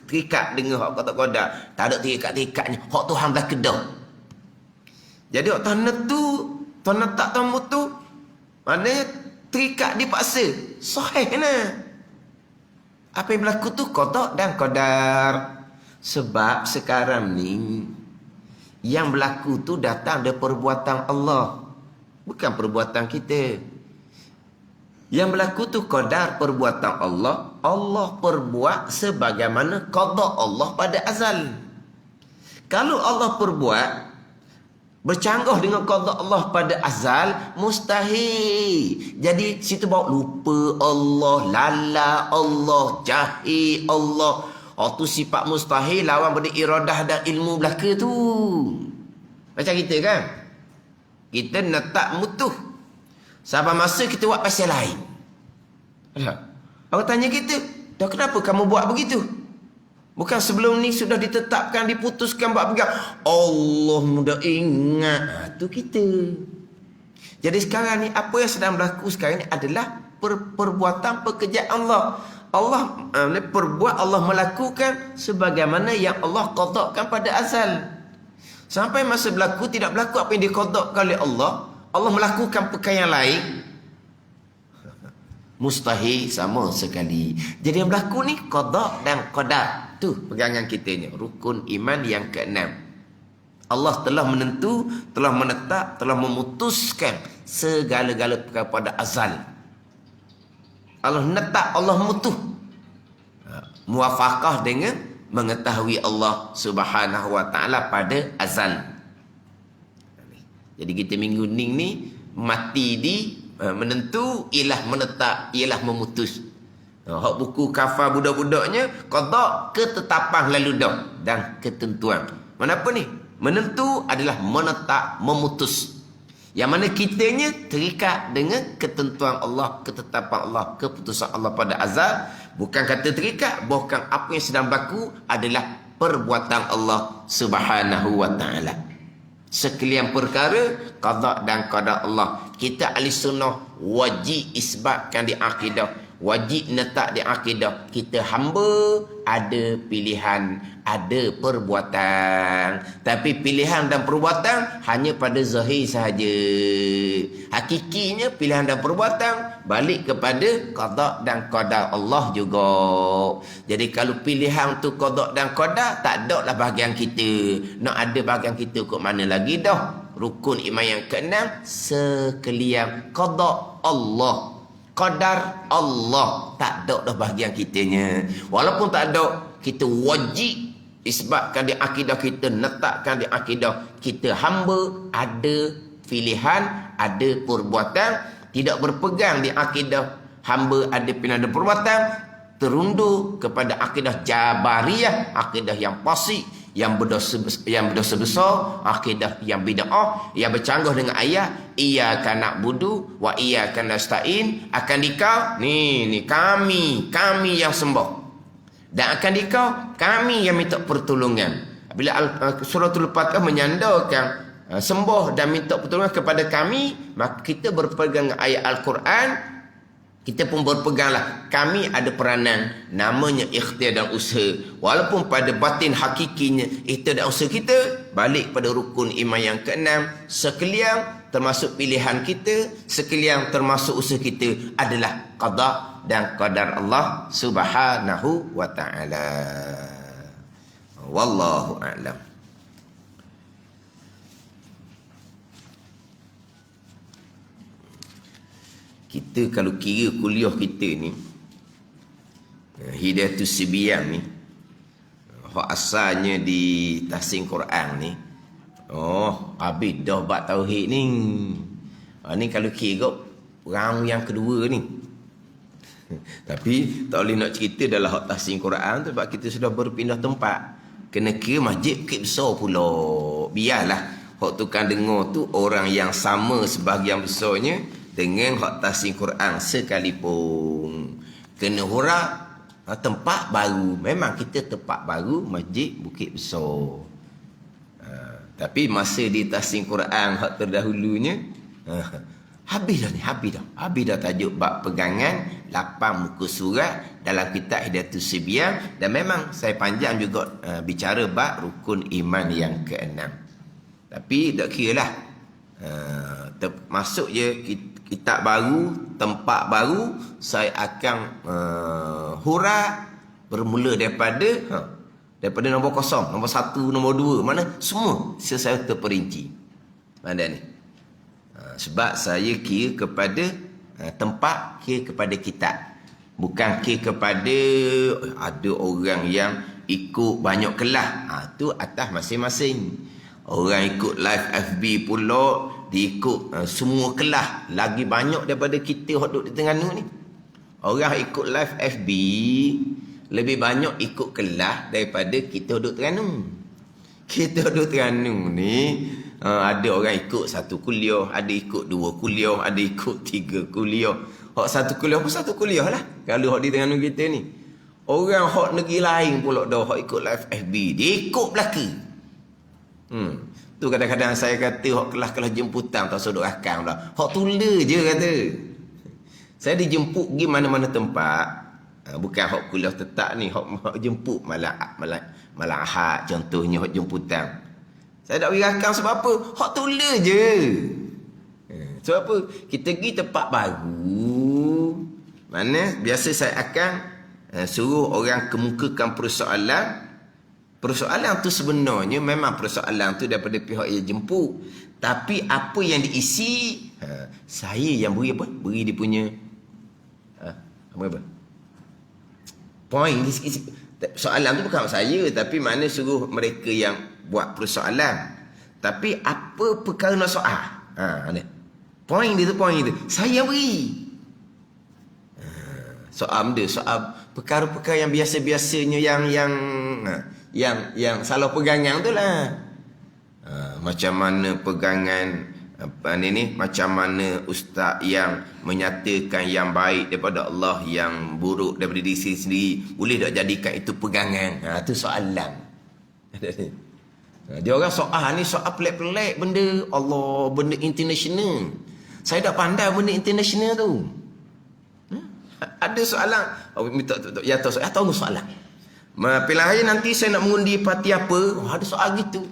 terikat dengan hak qada qadar. Tak ada terikat-terikatnya, hak Tuhan belaka dah. Jadi hak Tuhan tu, Tuhan tak tahu tu, maknanya terikat dipaksa. Sahih nah. Apa yang berlaku tu qada dan qadar. Sebab sekarang ni yang berlaku tu datang dari perbuatan Allah, bukan perbuatan kita. Yang berlaku tu qadar, perbuatan Allah. Allah perbuat sebagaimana qada Allah pada azal. Kalau Allah perbuat bercanggah dengan qada Allah pada azal, mustahil. Jadi situ bawa lupa Allah, lala Allah, jahil Allah. Tu sifat mustahil lawan pada iradah dan ilmu belaka tu. Macam kita kan, kita nak tak mutuh. Sabar masa kita buat pasal lain. Orang tanya kita, dah kenapa kamu buat begitu? Bukan sebelum ni sudah ditetapkan, diputuskan buat begitu. Allah mudah ingat. Tu kita. Jadi sekarang ni, apa yang sedang berlaku sekarang ni adalah perbuatan pekerjaan Allah. Allah perbuat, Allah melakukan sebagaimana yang Allah qadakkan pada azal. Sampai masa berlaku, tidak berlaku apa yang diqadakkan oleh Allah. Allah melakukan perkara yang lain. Mustahil sama sekali. Jadi yang berlaku ni qada dan qadar. Tu pegangan kita ni, rukun iman yang keenam. Allah telah menentu, telah menetap, telah memutuskan segala-gala perkara pada azal. Allah menetap, Allah memutus. Muwafaqah dengan mengetahui Allah Subhanahu wa taala pada azal. Jadi kita minggu ni mati di menentu, ialah menetap, ialah memutus. Hak buku kafar budak-budaknya qada, ketetapan lalu dah dan ketentuan. Mana apa ni? Menentu adalah menetap, memutus. Yang mana kitanya terikat dengan ketentuan Allah, ketetapan Allah, keputusan Allah pada azal. Bukan kata terikat, bahkan apa yang sedang berlaku adalah perbuatan Allah Subhanahu wa taala. Sekalian perkara qada dan qadar Allah. Kita ahli sunnah wajib isbatkan di akidah, wajib letak di akidah. Kita hamba ada pilihan, ada perbuatan. Tapi pilihan dan perbuatan hanya pada zahir sahaja. Hakikinya pilihan dan perbuatan balik kepada qada dan qadar Allah juga. Jadi kalau pilihan tu qada dan qadar, tak ada lah bahagian kita. Nak ada bahagian kita kok mana lagi dah. Rukun iman yang keenam, sekalian qada Allah, qadar Allah, tak ada dah bahagian kitanya. Walaupun tak ada, kita wajib isbatkan di akidah kita, letakkan di akidah kita hamba ada pilihan, ada perbuatan. Tidak berpegang di akidah hamba ada pilihan, ada perbuatan, terundur kepada akidah Jabariyah, akidah yang fasik, yang berdosa besar, akidah yang bid'ah, yang bercanggah dengan ayat iyyaka na'budu wa iyyaka nasta'in. Akan dikau ni kami yang sembah, dan akan dikau kami yang minta pertolongan. Bila suratul Fatihah menyandarkan sembah dan minta pertolongan kepada kami, maka kita berpegang dengan ayat Al-Quran. Kita pun berpeganglah, kami ada peranan, namanya ikhtiar dan usaha. Walaupun pada batin hakikinya ikhtiar dan usaha kita balik pada rukun iman yang keenam, sekalian termasuk pilihan kita, sekalian termasuk usaha kita adalah qada dan qadar Allah Subhanahu wa taala. Wallahu a'lam. Kita kalau kira kuliah kita ni, Hidayatus Sibyan ni, hak asalnya di Tahsin Quran ni, habis dah bab tauhid ni. Ni kalau kira round yang kedua ni. Tapi tak boleh nak cerita dalam hak Tahsin Quran tu, sebab kita sudah berpindah tempat. Kena kira masjid Bukit Besar pula. Biarlah hak tukang dengar tu orang yang sama sebahagian besarnya dengan hak Tahsin Quran sekalipun. Kena hurap tempat baru. Memang kita tempat baru Masjid Bukit Besar. Tapi masa di Tahsin Quran hak terdahulunya, habis dah tajuk bab pegangan 8 muka surat dalam kitab Hidayatus Sibyan. Dan memang saya panjang juga bicara bab rukun iman yang keenam. Tapi tak kira lah, masuk je kitab baru, tempat baru, saya akan huraf bermula daripada nombor 0, nombor 1, nombor 2, mana semua saya terperinci. Mana ni? Sebab saya kira kepada tempat, kira kepada kitab. Bukan kira kepada ada orang yang ikut banyak kelas. Tu atas masing-masing. Orang ikut live FB pula, diikut semua kelas. Lagi banyak daripada kita yang duduk di Terengganu ni. Orang ikut live FB lebih banyak ikut kelas daripada kita duduk Terengganu. Kita duduk Terengganu ni Ada orang ikut 1 kuliah, ada ikut 2 kuliah, ada ikut 3 kuliah. Hak 1 kuliah pun 1 kuliah lah. Kalau hak di Terengganu kita ni. Orang hak negeri lain pula dah hak ikut live FB. Dia ikut belaka. Tu kadang-kadang saya kata hak kelas-kelas jemputan tak sodok akang pula. Hak tula je kata. Saya dijemput pergi mana-mana tempat. Bukan hak kuliah tetap ni, hak jemput malam Ahad contohnya hak jemputan. Saya tak bagi rakam sebab apa? Hak tula je. Sebab apa? Kita pergi tempat baru. Mana biasa saya akan suruh orang kemukakan persoalan. Persoalan tu sebenarnya memang persoalan tu daripada pihak yang jemput. Tapi apa yang diisi, saya yang beri apa? Beri dia punya apa? Point. Soalan tu bukan saya, tapi mana suruh mereka yang buat persoalan. Tapi apa perkara nak soal? Point dia tu. Saya beri. Soal benda, soal perkara-perkara yang biasa-biasanya yang salah pegangan tu lah. Macam mana pegangan macam mana ustaz yang menyatakan yang baik daripada Allah, yang buruk daripada diri sendiri, boleh tak jadikan itu pegangan? Tu soalan. Dia orang soal ni soal pelik-pelik benda. Allah, benda international. Saya dah pandai benda international tu. Ada soalan, minta ya tahu soalan. Pilihan hari nanti saya nak mengundi parti apa? Ada soal gitu.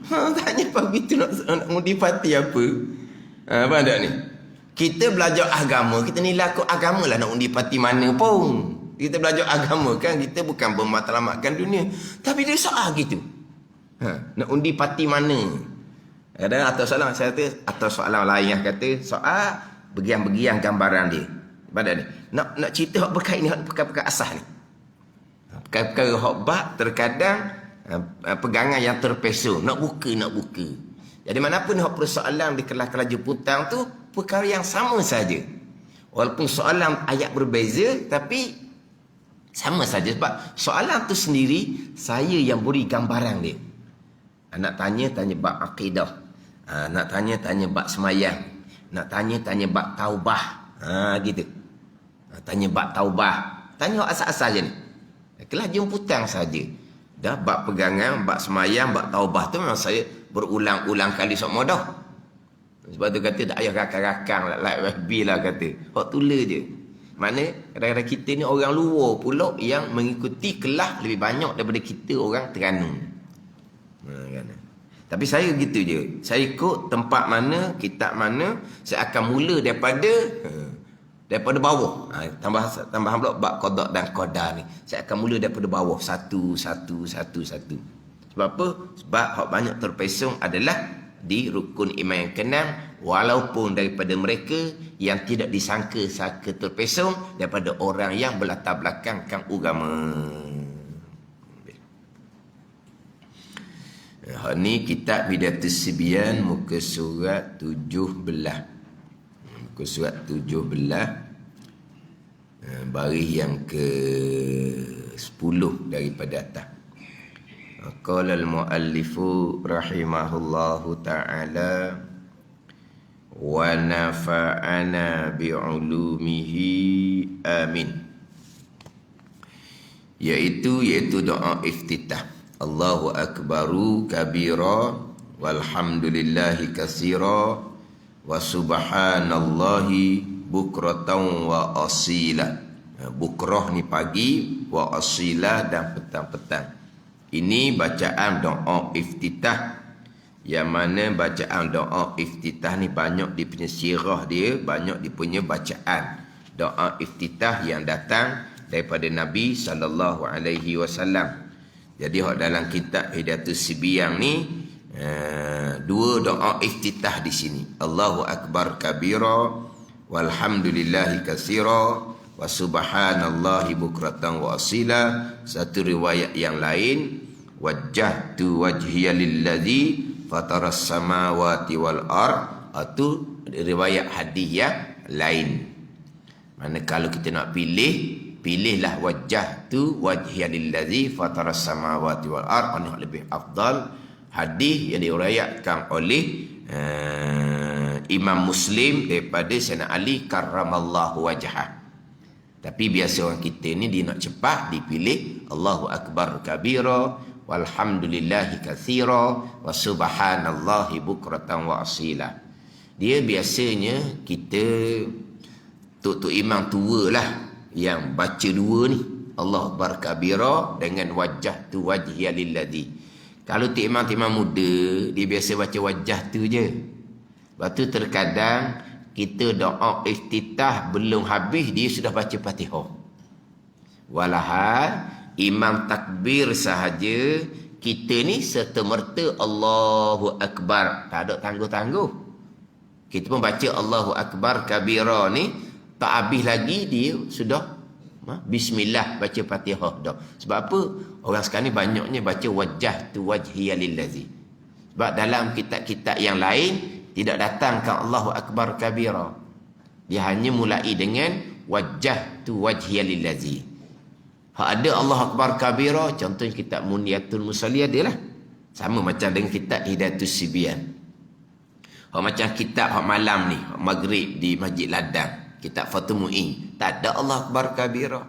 Tanya apa begitu nak mengundi parti apa? Apa ada ni? Kita belajar agama, kita nilai kod agama lah nak undi parti mana pun. Kita belajar agama kan, kita bukan bermatlamatkan dunia. Tapi dia soal gitu. Nak undi parti mana? Kadang atau soalan saya kata, atau soalan lain yang kata soal begian-begian gambaran dia. Pada ni. Nak cerita hak berkait ni, hak perkara-perkara asas ni. Perkara-perkara hak bab terkadang pegangan yang terpeso, nak buka. Jadi mana pun hak persoalan di kelas-kelas jemputan tu perkara yang sama saja. Walaupun soalan ayat berbeza tapi sama saja, sebab soalan tu sendiri saya yang beri gambaran dia. Nak tanya bab akidah. Nak tanya bab semayang. Nak tanya bab taubah. Gitu. Tanya bab taubah. Tanya hak asal-asal je ni. Kelas jemputan saja. Dah bab pegangan, bab semayang, bab taubah tu memang saya berulang-ulang kali semua dah. Sebab tu kata tak payah rakang-rakang like FB lah kata. Hak tula je. Mana kadang-kadang kita ni orang luar pula yang mengikuti kelas lebih banyak daripada kita orang Terengganu. Tapi saya gitu je. Saya ikut tempat mana, kitab mana, saya akan mula daripada bawah. Tambah pula bab qada dan qadar ni. Saya akan mula daripada bawah satu. Sebab apa? Sebab hak banyak terpesong adalah di rukun iman yang keenam, walaupun daripada mereka yang tidak disangka-sangka terpesong daripada orang yang berlatar belakangkan agama. Hak ni kitab Bidatus Sibyan muka surat 17. Muka surat 17 baris yang ke-10 daripada atas. Qala al-muallifu rahimahullahu ta'ala wa nafa'ana bi'ulumihi amin. Iaitu doa iftitah. Allahu akbaru kabira walhamdulillahi katsira wa subhanallahi bukratan wa asila. Bukrah ni pagi, wa asila dan petang-petang. Ini bacaan doa iftitah, yang mana bacaan doa iftitah ni banyak di punya sirah dia, banyak di punya bacaan doa iftitah yang datang daripada Nabi SAW. Jadi dalam kitab Hidayatus Sibyan ni dua doa iftitah di sini. Allahu akbar kabira walhamdulillahi katsira wa subhanallahi bukratan wa asila. Satu riwayat yang lain, wajjahtu wajhiya lilladzi fataras samawati wal ard. Itu riwayat hadis yang lain. Mana kalau kita nak pilihlah wajjahtu wajhiya lilladzi fataras samawati wal ard, ini lebih afdal. Hadis yang diriwayatkan oleh Imam Muslim daripada Sayyidina Ali karramallahu wajhah. Tapi biasa orang kita ni dia nak cepat dipilih Allahu akbar kabira walhamdulillahi katsira wa subhanallahi bukratan wa asila. Dia biasanya kita tok imam tua lah yang baca dua ni Allahu akbar kabira dengan wajah tu wajhiya lilladzi. Kalau tok imam muda dia biasa baca wajah tu je. Lepas tu terkadang kita doa iftitah belum habis dia sudah baca Fatihah. Walahal imam takbir sahaja kita ni serta-merta Allahu akbar, tak ada tangguh-tangguh. Kita pun baca Allahu akbar kabira ni tak habis lagi dia sudah bismillah baca Fatihah dah. Sebab apa? Orang sekarang ni banyaknya baca wajah tu wajhiya lillazi. Sebab dalam kitab-kitab yang lain tidak datangkan Allahu akbar kabira. Dia hanya mulai dengan wajah tu wajhiya lillazi. Hak ada Allahu akbar kabira, contohnya kitab Muniyatul Musalli adalah sama macam dengan kitab Hidayatus Sibyan. Hak macam kitab hak malam ni, hak maghrib di Masjid Ladang, kitab Fathul Mu'in, tak ada Allahu akbar kabira.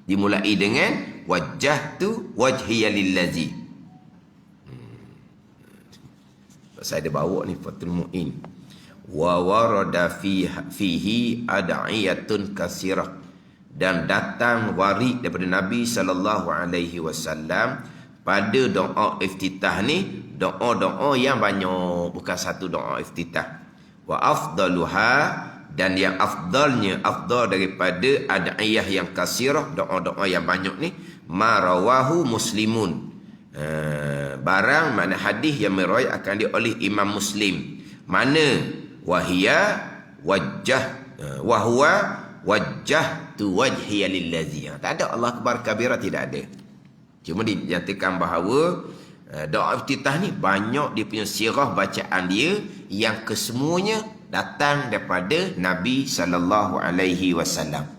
Dimulai dengan wajah tu wajhiya lillazi. Saya ada bawa ni Fathul Mu'in. Wa warada fihi ad'iyatun kasirah, dan datang warid daripada Nabi sallallahu alaihi wasallam pada doa iftitah ni, doa-doa yang banyak, bukan satu doa iftitah. Wa afdaluha, dan yang afdalnya, afdal daripada ad'iyah yang kasirah, doa-doa yang banyak ni, ma rawahu Muslimun. Barang mana hadis yang meriwayatkan dia oleh Imam Muslim, mana wahia wajah wahwa wajah tu wajhiya lillazi. Tak ada Allah akbar kabira, tidak ada. Cuma dinyatakan bahawa doa iftitah ni banyak dia punya sirah bacaan dia yang kesemuanya datang daripada Nabi sallallahu alaihi wasallam.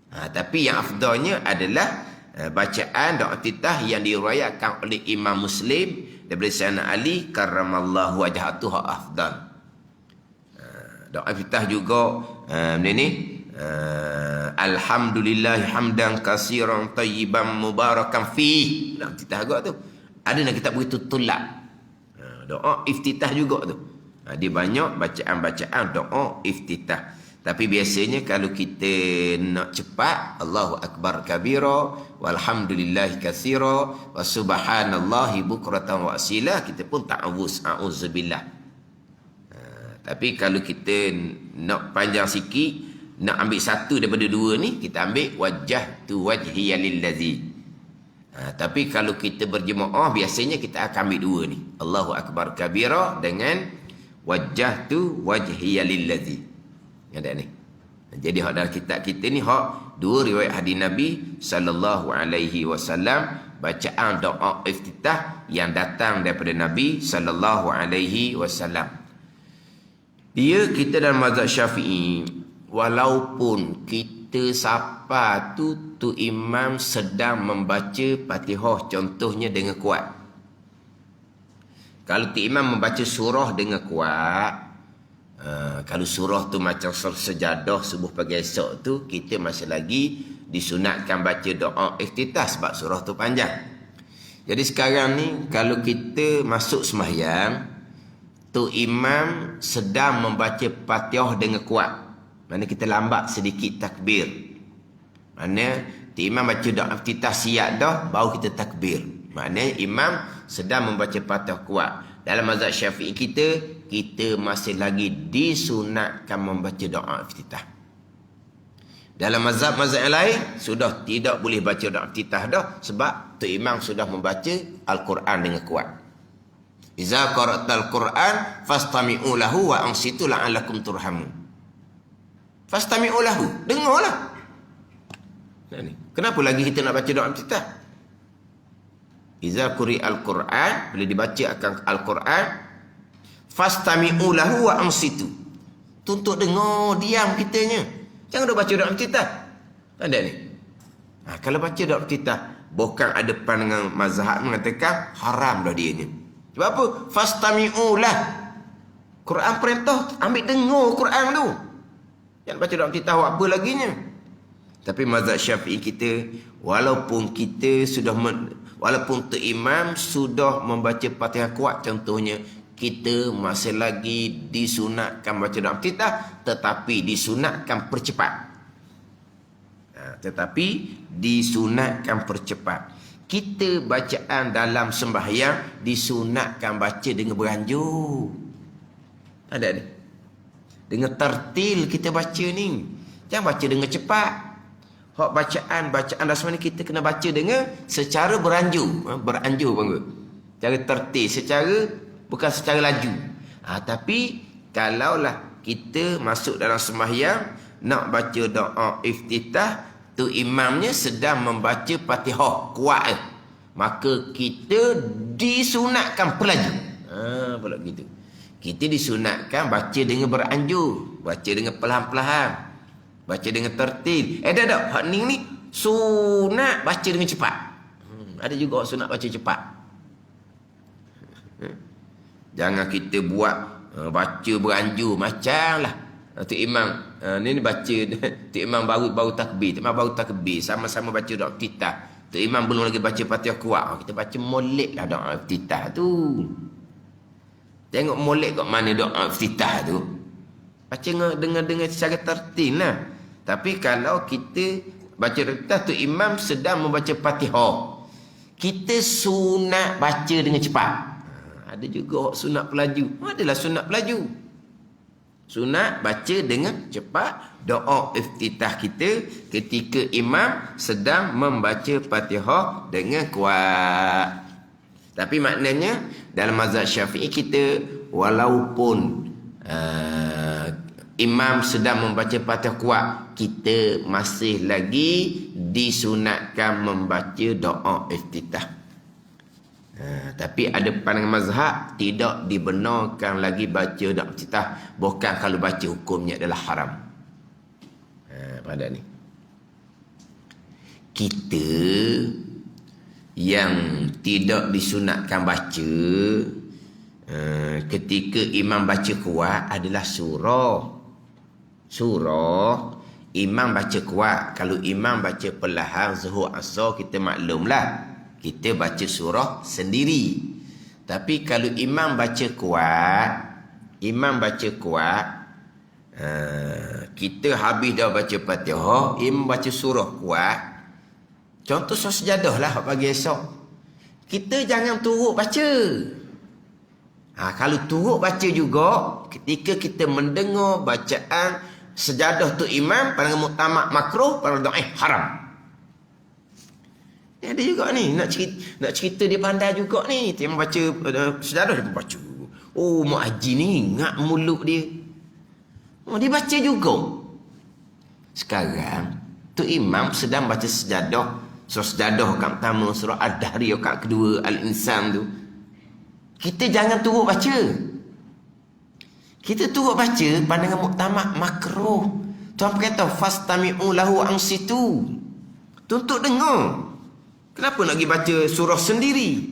Tapi yang afdalnya adalah bacaan doa iftitah yang diriwayatkan oleh Imam Muslim daripada Sayyidina Ali karramallahu wajhatuhu afdal. Doa iftitah juga ni alhamdulillah hamdan katsiran tayyiban mubarakan fi. Doa iftitah juga tu ada dalam kitab begitu tulak. Doa iftitah juga tu. Dia banyak bacaan-bacaan doa iftitah. Tapi biasanya kalau kita nak cepat, Allahu akbar kabira walhamdulillahi katsira wa subhanallahi bukratan wa asila, kita pun ta'awuz, a'udzubillah. Tapi kalau kita nak panjang sikit, nak ambil satu daripada dua ni, kita ambil wajah tu wajhiya lillazi. Tapi kalau kita berjemaah, biasanya kita akan ambil dua ni, Allahu akbar kabira dengan wajah tu wajhiya lillazi. Ada ni. Jadi hak dalam kitab kita ni hak dua riwayat hadis Nabi sallallahu alaihi wasallam, bacaan doa iftitah yang datang daripada Nabi sallallahu alaihi wasallam. Dia kita dalam mazhab Syafi'i, walaupun kita siapa tu imam sedang membaca Fatihah contohnya dengan kuat. Kalau tu imam membaca surah dengan kuat, kalau surah tu macam surah sejadah subuh pagi esok tu, kita masih lagi disunatkan baca doa iftitah sebab surah tu panjang. Jadi sekarang ni kalau kita masuk sembahyang, tu imam sedang membaca Fatihah dengan kuat, mana kita lambat sedikit takbir, mana tu imam baca doa iftitah siap dah baru kita takbir, maknanya imam sedang membaca Fatihah kuat. Dalam mazhab Syafi'i kita masih lagi disunatkan membaca doa iftitah. Dalam mazhab-mazhab yang lain sudah tidak boleh baca doa iftitah dah, sebab tu imam sudah membaca Al-Quran dengan kuat. Iza qara'tal Quran fastami'u lahu wa ansitu la'allakum turhamun. Fastami'u lahu, dengarlah. Kenapa lagi kita nak baca doa iftitah? Iza quri'al Quran, bila dibaca akan Al-Quran, fastami'u lahu wa ansitu. Tuntut dengar, diam kitanya. Jangan duk baca doa iftitah. Ada ni. Kalau baca doa iftitah, bukan ada pandangan mazhab mengatakan haram dah dianya. Sebab apa? Fastami'ulah. Quran perintah, ambil dengar Quran tu. Jangan baca dalam titah apa laginya. Tapi mazhab Syafi'i kita, walaupun tu imam sudah membaca Fatihah kuat contohnya, kita masih lagi disunatkan baca dalam titah, tetapi disunatkan percepat. Kita bacaan dalam sembahyang disunatkan baca dengan beranjur. Ada ni. Dengan tertil kita baca ni. Jangan baca dengan cepat. Hak bacaan dasar ni kita kena baca dengan secara beranjur. Beranjur bangga. Cara tertil, bukan secara laju. Tapi kalaulah kita masuk dalam sembahyang nak baca doa iftitah, tu imamnya sedang membaca Fatihah kuat, maka kita disunatkan pelaju. Pula gitu. Kita disunatkan baca dengan beranjur, baca dengan perlahan-lahan, baca dengan tertil. Dah. Hak ni sunat baca dengan cepat. Ada juga sunat baca cepat. Jangan kita buat baca beranjur macamlah tu imam ni baca tu imam baru takbir, sama-sama baca doa iftitah. Tu imam belum lagi baca Fatihah kuat, kita baca molek lah doa iftitah tu. Tengok molek kat mana doa iftitah tu. Baca dengan secara tertil lah. Tapi kalau kita baca iftitah tu imam sedang membaca Fatihah, kita sunat baca dengan cepat. Ada juga sunat pelaju. Adalah sunat pelaju. Sunat baca dengan cepat doa iftitah kita ketika imam sedang membaca Fatihah dengan kuat. Tapi maknanya dalam mazhab Syafi'i kita, walaupun imam sedang membaca Fatihah kuat, kita masih lagi disunatkan membaca doa iftitah. Tapi ada pandangan mazhab tidak dibenarkan lagi baca doa iftitah, bukan kalau baca hukumnya adalah haram. Pada ni kita yang tidak disunatkan baca ketika imam baca kuat adalah surah imam baca kuat. Kalau imam baca perlahan zuhur asar, kita maklumlah kita baca surah sendiri. Tapi kalau imam baca kuat, kita habis dah baca Fatihah, imam baca surah kuat, contoh surah sejadah lah pagi esok, kita jangan turut baca. Kalau turut baca juga, ketika kita mendengar bacaan sejadah tu imam, pandangan muktamad makruh, pandangan dhaif haram. Ada juga ni nak cerita dia pandai juga ni. Dia baca sejadah, dia baca. Oh, mak haji ni ingat mulut dia. Dia baca juga. Sekarang tu imam sedang baca sejadah. Surah sejadah kat pertama, surah Ad-Dahriyah kat kedua, Al-Insan tu. Kita jangan turut baca. Kita turut baca pandangan muktamad makruh. Tuhan kata fastami'u lahu ansitu. Tuntut dengar. Kenapa nak pergi baca surah sendiri?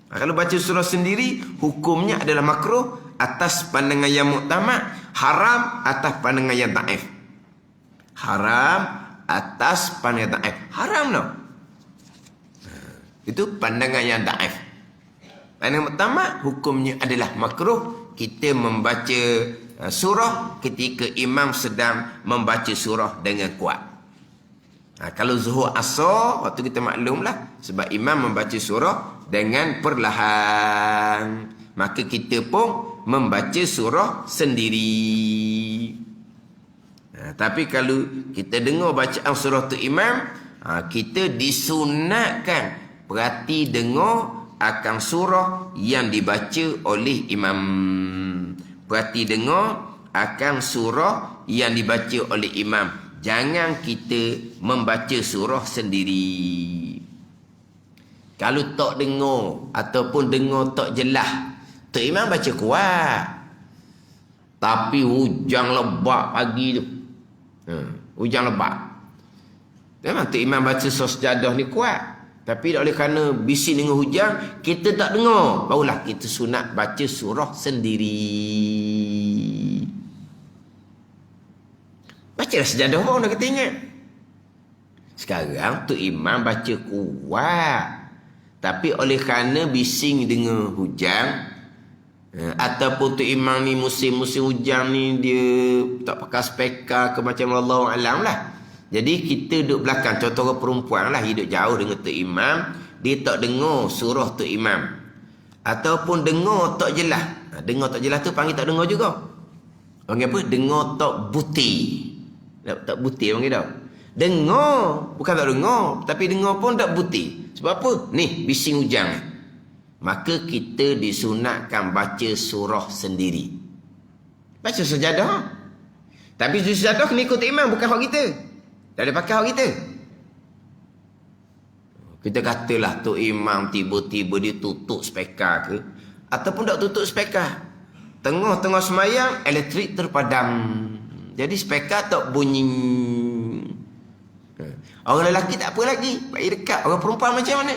Kalau baca surah sendiri, hukumnya adalah makruh atas pandangan yang muktamad, haram atas pandangan yang dhaif. Haram atas pandangan dhaif. Haram tau. Itu pandangan yang dhaif. Pandangan muktamad, hukumnya adalah makruh kita membaca surah ketika imam sedang membaca surah dengan kuat. Kalau zuhur asar, waktu kita maklumlah, sebab imam membaca surah dengan perlahan, maka kita pun membaca surah sendiri. Tapi kalau kita dengar bacaan surah tu imam, kita disunatkan perhati dengar akan surah yang dibaca oleh imam. Perhati dengar akan surah yang dibaca oleh imam. Jangan kita membaca surah sendiri. Kalau tak dengar ataupun dengar tak jelas, tu imam baca kuat. Tapi hujan lebat pagi tu. Hujan lebat. Memang tu imam baca surah sejadah ni kuat. Tapi oleh kerana bising dengan hujan, kita tak dengar. Barulah kita sunat baca surah sendiri. Bacalah sejadah orang dah kata ingat. Sekarang tu imam baca kuat. Tapi oleh kerana bising dengan hujan, ataupun tu imam ni musim-musim hujan ni dia tak pakai speaker ke macam Allah alam lah. Jadi kita duduk belakang. Contoh orang perempuan lah hidup jauh dengan tu imam, dia tak dengar surah tu imam. Ataupun dengar tak jelas. Dengar tak jelas tu panggil tak dengar juga. Panggil apa? Dengar tak buti. Tak buti panggil tau. Dengar, bukan tak dengar, tapi dengar pun tak buti. Sebab apa? Ni bising hujan. Maka kita disunatkan baca surah sendiri. Baca sejadah. Tapi sejadah kena ikut imam, bukan hak kita. Tak ada pakai hak kita. Kita katalah tu imam tiba-tiba dia tutup speaker ke, ataupun tak tutup speaker. Tengah-tengah semayang, elektrik terpadam. Jadi speaker tak bunyi. Orang lelaki tak apa lagi, baik dekat. Orang perempuan macam mana?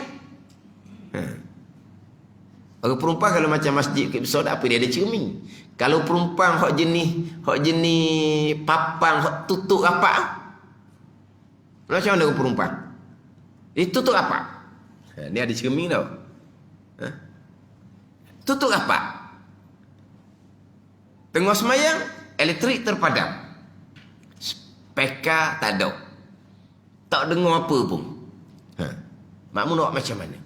Orang perempuan kalau macam masjid ke besar tak apa, dia ada cermin. Kalau perempuan hak jenis papan hak tutup rapat, macam mana orang perempuan? Dia tutup rapat. Dia ada cermin tau. Tutup rapat. Tengah semayang, elektrik terpadam. Speaker tak ada. Tak dengar apa pun. Makmum nak macam mana?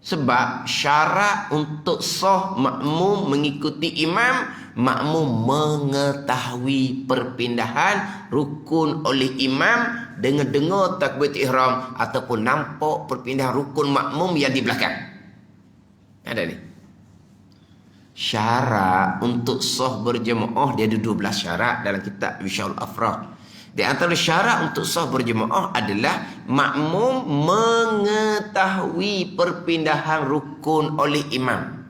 Sebab syarat untuk sah makmum mengikuti imam, makmum mengetahui perpindahan rukun oleh imam dengan dengar takbiratul ihram ataupun nampak perpindahan rukun makmum yang di belakang. Ada ni. Syarat untuk sah berjemaah dia ada 12 syarat dalam kitab Wisyahul Afrah. Di antara syarat untuk sah berjemaah adalah makmum mengetahui perpindahan rukun oleh imam.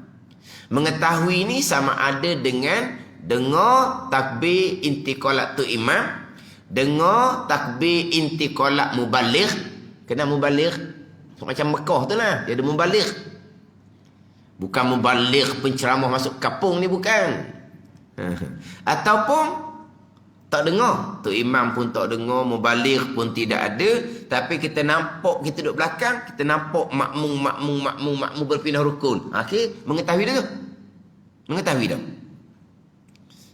Mengetahui ni sama ada dengan dengar takbir intiqalat tu imam, dengar takbir intiqalat mubaligh. Kena mubaligh macam Mekah tu lah, dia ada mubaligh. Bukan mubaligh penceramah masuk kampung ni, bukan. Ataupun tak dengar. Tu imam pun tak dengar, mubaligh pun tidak ada, tapi kita nampak, kita duduk belakang, kita nampak makmum berpindah rukun. Okey, mengetahui dah tu. Mengetahui dah.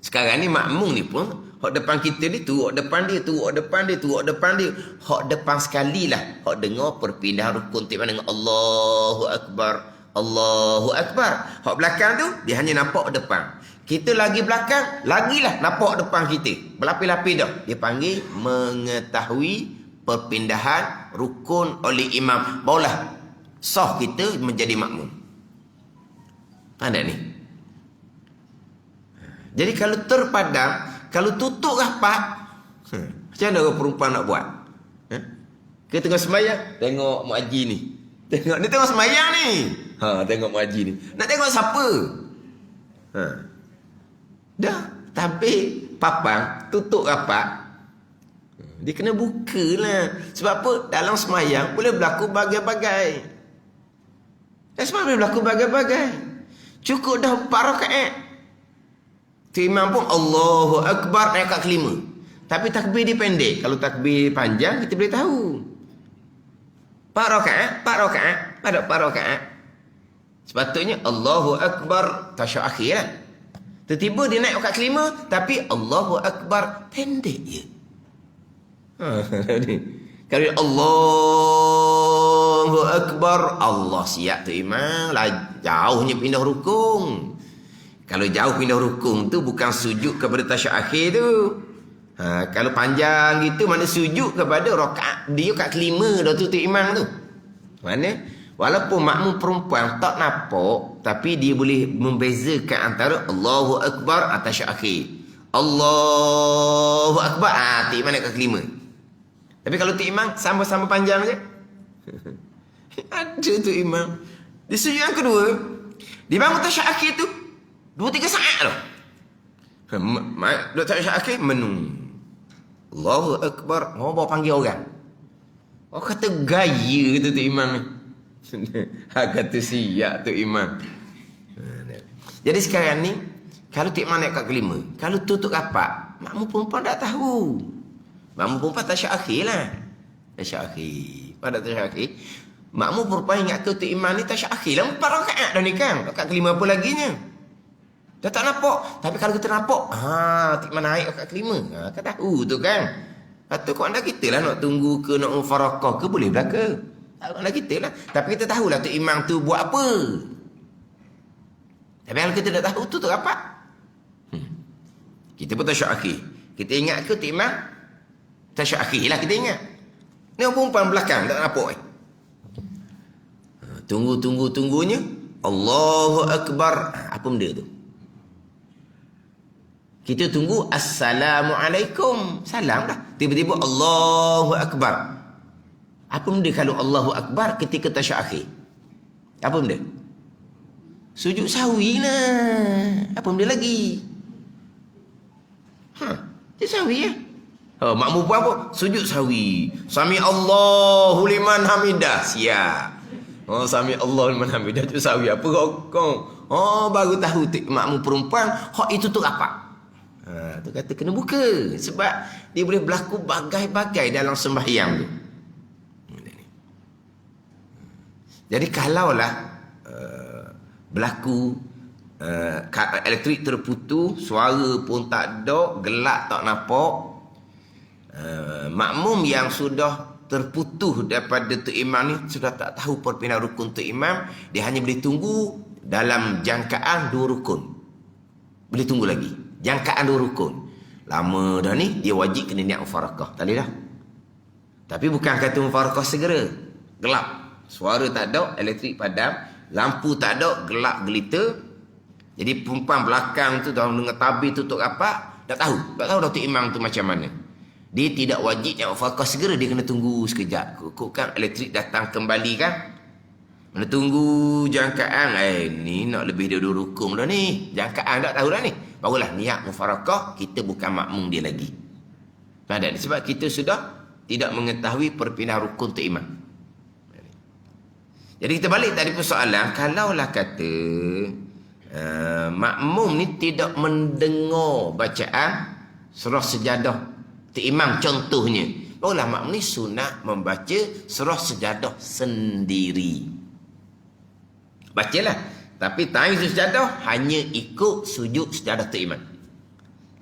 Sekarang ni makmum ni pun hak depan kita ni tu, hak depan dia tu, hak depan dia tu, hak depan dia. Hak depan sekali lah hak dengar perpindahan rukun tu mana dengan Allahu Akbar. Allahu Akbar. Hak belakang tu dia hanya nampak depan. Kita lagi belakang, lagilah nampak depan kita. Berlapis-lapis dah. Dia panggil mengetahui perpindahan rukun oleh imam. Barulah sah kita menjadi makmum. Ada ni. Jadi kalau terpadam, kalau tutup rapat, macam mana orang perempuan nak buat? Kita tengah sembahyang, tengok Mak Haji ni. Tengok, dia tengah sembahyang ni. Tengok Mak Haji ni. Nak tengok siapa? Dah, tapi papang tutup rapat. Dia kena buka lah. Sebab apa? Dalam semayang boleh berlaku bagai-bagai. Semayang boleh berlaku bagai-bagai. Cukup dah 4 rakaat. Tu imam pun Allahu Akbar naik kat kelima. Tapi takbir dia pendek. Kalau takbir panjang kita boleh tahu. 4 rakaat. Pada 4 rakaat. Sepatutnya Allahu Akbar tasyahud akhir lah. Tiba-tiba dia naik kat kelima, tapi Allahu Akbar pendek je. Kalau Allahu Akbar, Allah siap tu imam, jauhnya pindah rukun. Kalau jauh pindah rukun tu bukan sujud kepada tasyahud akhir tu. Kalau panjang gitu, mana sujud kepada rakaat dia kat kelima dah tu imam tu. Mana? Walaupun makmum perempuan tak nampak, tapi dia boleh membezakan antara Allahu Akbar atas akhir. Allahu Akbar, tu imam naik ke kelima. Tapi kalau tu imam sama-sama panjang je. Ada tu imam. Di sujud yang kedua, dia bangun tasyahud akhir tu 2-3 saat dah. Duduk tasyahud akhir menung. Allahu Akbar, bawa panggil orang. Orang kata gaya tu imam ni. Kata siap tu imam. Jadi sekarang ni, kalau Tok Imam naik kat kelima, kalau tutup rapat, makmum perempuan tak tahu. Makmum perempuan tasyahud akhir lah. Tasyahud akhir. Pada tasyahud akhir, makmum perempuan ingat ke Tok Imam ni tasyahud akhir lah. 4 rakaat dah ni kan. Kat kelima apa laginya? Dah tak nampak. Tapi kalau kita nampak, Tok Imam naik kat kelima. Kan tahu tu kan. Patut kau anda kita lah nak tunggu ke, nak mufarakah ke, boleh belaka. Tak anda kita lah. Tapi kita tahulah Tok Imam tu buat apa. Tapi kalau kita tak tahu, tu rapat. Kita pun tasyahud akhir. Kita ingat ke Tok Imam? Tasyahud akhir lah kita ingat. Ni orang perempuan belakang, tak nampak Tunggunya. Allahu Akbar. Apa benda tu? Kita tunggu Assalamualaikum. Salam dah. Tiba-tiba Allahu Akbar. Apa benda kalau Allahu Akbar ketika tasyahud akhir? Apa benda? Sujud sahwi lah. Apa benda lagi? Sujud sahwi ya? Makmum buat apa? Sujud sahwi. Sami Allahu liman hamidah. Siap. Sami Allahu liman hamidah. Sujud sahwi. Apa kau? Baru tahu makmum perempuan. Itu tu rapat. Tu kata kena buka. Sebab dia boleh berlaku bagai-bagai dalam sembahyang tu. Jadi kalaulah berlaku elektrik terputus, suara pun tak ada, gelap tak nampak, makmum yang sudah terputus daripada Tok Imam ni sudah tak tahu perpindahan rukun Tok Imam, dia hanya boleh tunggu dalam jangkaan 2 rukun. Boleh tunggu lagi jangkaan 2 rukun. Lama dah ni, dia wajib kena niat mufarakah. Tak boleh dah. Tapi bukan kata mufarakah segera. Gelap, suara tak ada, elektrik padam, lampu tak ada, gelap gelita. Jadi perempuan belakang tu dah dengar tabir tutup rapat, tak tahu dah Tok Imam tu macam mana. Dia tidak wajib yang mufarakah segera, dia kena tunggu sekejap. Kok kan elektrik datang kembali kan. Kena tunggu jangkaan. Ni nak lebih dari 2 rukun dah ni. Jangkaan tak tahu dah ni. Barulah niat mufarakah, kita bukan makmum dia lagi. Sebab kita sudah tidak mengetahui perpindahan rukun Tok Imam. Jadi kita balik tadi persoalan, kalaulah kata makmum ni tidak mendengar bacaan surah sejadah Tok Imam contohnya, barulah makmum ni sunat membaca surah sejadah sendiri. Bacalah, tapi time sejadah hanya ikut sujud sejadah Tok Imam.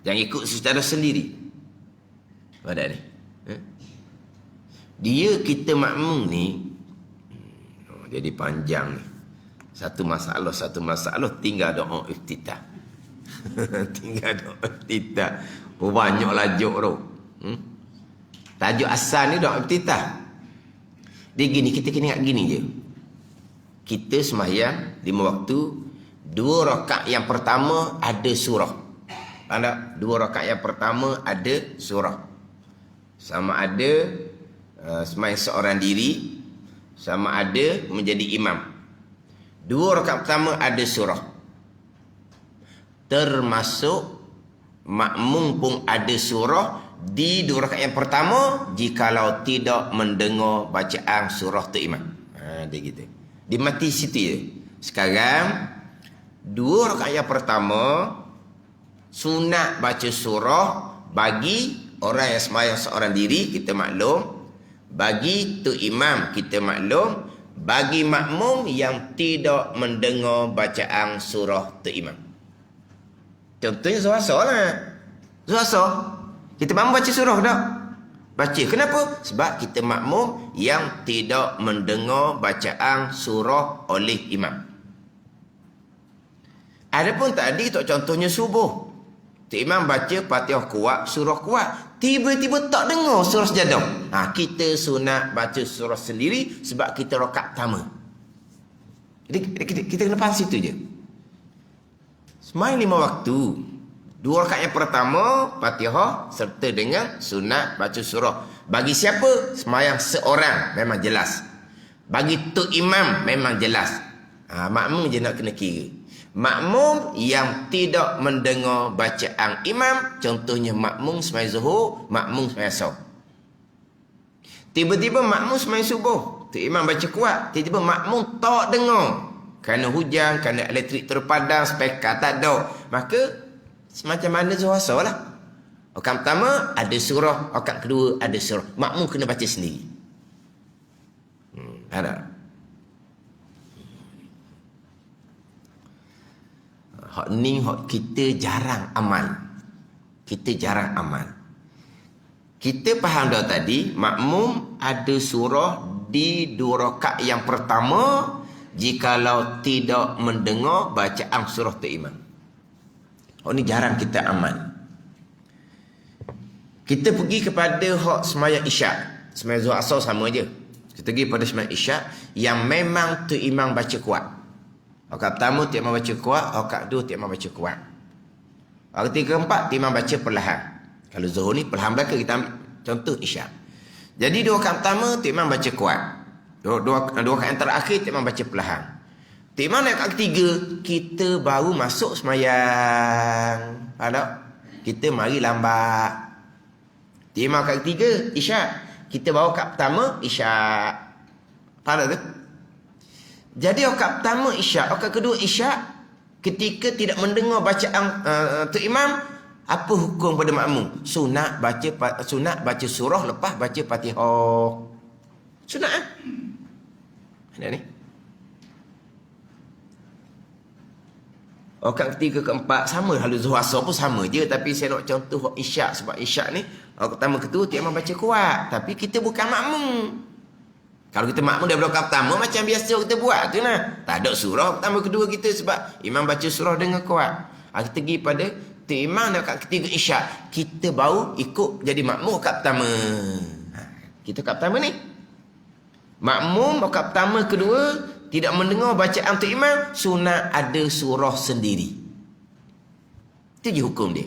Jangan ikut sejadah sendiri. Pada ni. Dia kita makmum ni jadi panjang ni. Satu masalah tinggal doa iftitah. Tinggal doa iftitah. Banyak lajuk tu. Tajuk asal ni doa iftitah. Dia gini, kita kena ingat gini je. Kita sembahyang 5 waktu, 2 rakaat yang pertama ada surah. Faham tak? 2 rakaat yang pertama ada surah. Sama ada sembahyang seorang diri, sama ada menjadi imam. 2 rakaat pertama ada surah. Termasuk makmum pun ada surah di 2 rakaat yang pertama jikalau tidak mendengar bacaan surah Tok Imam. Dia gitu. Dia mati situ je. Sekarang 2 rakaat yang pertama sunat baca surah bagi orang yang sembahyang seorang diri, kita maklum. Bagi Tok Imam kita maklum. Bagi makmum yang tidak mendengar bacaan surah Tok Imam. Contohnya suasa lah. Suasa. Kita mampu baca surah tak? Baca. Kenapa? Sebab kita makmum yang tidak mendengar bacaan surah oleh imam. Adapun tadi tu contohnya subuh. Tok Imam baca Fatihah kuat, surah kuat. Tiba-tiba tak dengar surah sejadah. Kita sunat baca surah sendiri sebab kita rakaat pertama. Jadi kita kena faham situ je. Sembahyang 5 waktu. 2 rakaat yang pertama Fatihah serta dengan sunat baca surah. Bagi siapa? Sembahyang seorang memang jelas. Bagi Tok Imam memang jelas. Makmum je nak kena kira. Makmum yang tidak mendengar bacaan imam, contohnya makmum sembahyang zuhur, makmum sembahyang asar. Tiba-tiba makmum sembahyang subuh, tu imam baca kuat, tiba-tiba makmum tak dengar. Kerana hujan, kerana elektrik terpadam, speaker tak ada. Maka semacam mana zuhur asar lah. Rakaat pertama ada surah, rakaat kedua ada surah. Makmum kena baca sendiri. Ada. Hak ni hak kita jarang amal. Kita jarang amal. Kita faham dah tadi, makmum ada surah di 2 rakaat yang pertama jikalau tidak mendengar bacaan surah tu imam. Oh ni jarang kita amal. Kita pergi kepada hak sembahyang isyak. Sembahyang zuhur asar sama je. Kita pergi pada sembahyang isyak yang memang tu imam baca kuat. Rakaat pertama tu imam baca kuat, rakaat kedua tu imam baca kuat. Rakaat ketiga keempat tu imam baca perlahan. Kalau zuhur ni perlahan belaka, kita ambil contoh isyak. Jadi 2 rakaat pertama tu imam baca kuat. Dua rakaat yang terakhir tu imam baca perlahan. Tu imam naik rakaat ketiga, kita baru masuk sembahyang. Faham tak? Kita mari lambat. Tu imam rakaat ketiga isyak, kita bawa rakaat pertama isyak. Faham tak tu? Jadi rakaat pertama isyak, rakaat kedua isyak, ketika tidak mendengar bacaan tu imam, apa hukum pada makmum? Sunat baca surah lepas baca Fatihah. Sunat ah. Ada ni. Rakaat ketiga keempat sama, halu zuhur asar pun sama je, tapi saya nak contoh isyak sebab isyak ni rakaat pertama kedua tu imam baca kuat, tapi kita bukan makmum. Kalau kita makmum daripada rakaat pertama macam biasa kita buat tu lah. Tak ada surah pertama kedua kita sebab imam baca surah dengan kuat. Kita pergi pada tu imam rakaat ketiga isyak, kita baru ikut jadi makmum rakaat pertama. Kita rakaat pertama ni. Makmum rakaat pertama kedua tidak mendengar bacaan tu imam, sunat ada surah sendiri. Itu je hukum dia.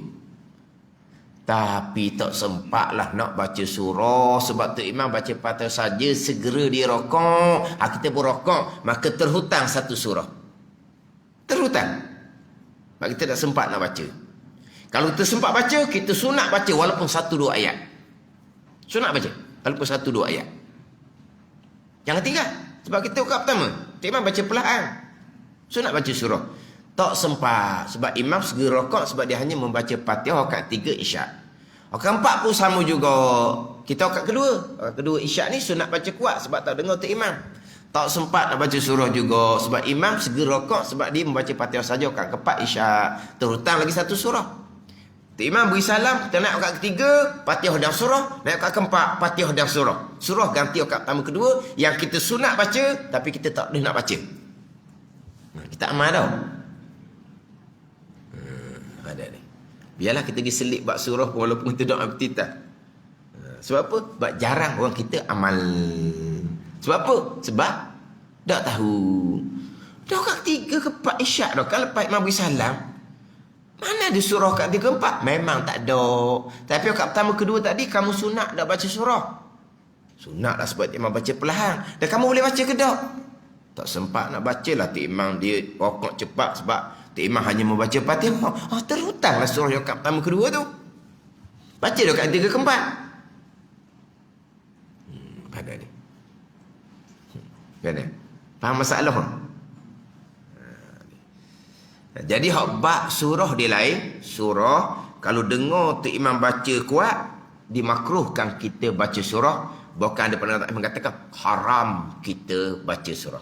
Tapi tak sempatlah nak baca surah sebab tu imam baca Fatihah saja, segera dia rakaat. Kita pun rakaat, maka terhutang satu surah. Terhutang. Sebab kita tak sempat nak baca. Kalau kita sempat baca, kita sunat baca walaupun 1-2 ayat. Sunat baca walaupun 1-2 ayat. Jangan tinggal. Sebab kita rakaat pertama, tu imam baca perlahan. Sunat baca surah. Tak sempat sebab imam segera rakaat sebab dia hanya membaca Fatihah rakaat 3 isyak. Rakaat 4 pun sama juga. Kita rakaat kedua. Rakaat kedua isyak ni sunat baca kuat sebab tak dengar tu imam. Tak sempat nak baca surah juga sebab imam segera rakaat sebab dia membaca Fatihah saja rakaat keempat isyak. Terhutang lagi satu surah. Tu imam beri salam, kita naik rakaat ketiga, Fatihah dan surah, naik rakaat keempat, Fatihah dan surah. Surah ganti rakaat pertama kedua yang kita sunat baca tapi kita tak boleh nak baca. Kita amal tau. Ada ni. Biarlah kita pergi selip bab surah walaupun kita tak iftitah. Sebab apa? Sebab jarang orang kita amal. Sebab apa? Sebab tak tahu. Dah rakaat 3 ke 4 isyak dah kan lepas imam beri salam. Mana ada surah rakaat 3 ke 4? Memang tak ada. Tapi rakaat pertama kedua tadi kamu sunat dah baca surah. Sunat lah sebab imam baca perlahan. Dan kamu boleh baca ke tak? Tak sempat nak baca lah. Tu imam dia rakaat cepat sebab tu imam hanya membaca Fatihah. Terhutanglah surah rakaat pertama kedua tu. Baca rakaat 3 ke 4. Pada ni. Kan? Faham masalah? Jadi hak bab surah dia lain. Surah kalau dengar tu imam baca kuat, dimakruhkan kita baca surah. Bahkan ada pendapat yang mengatakan haram kita baca surah.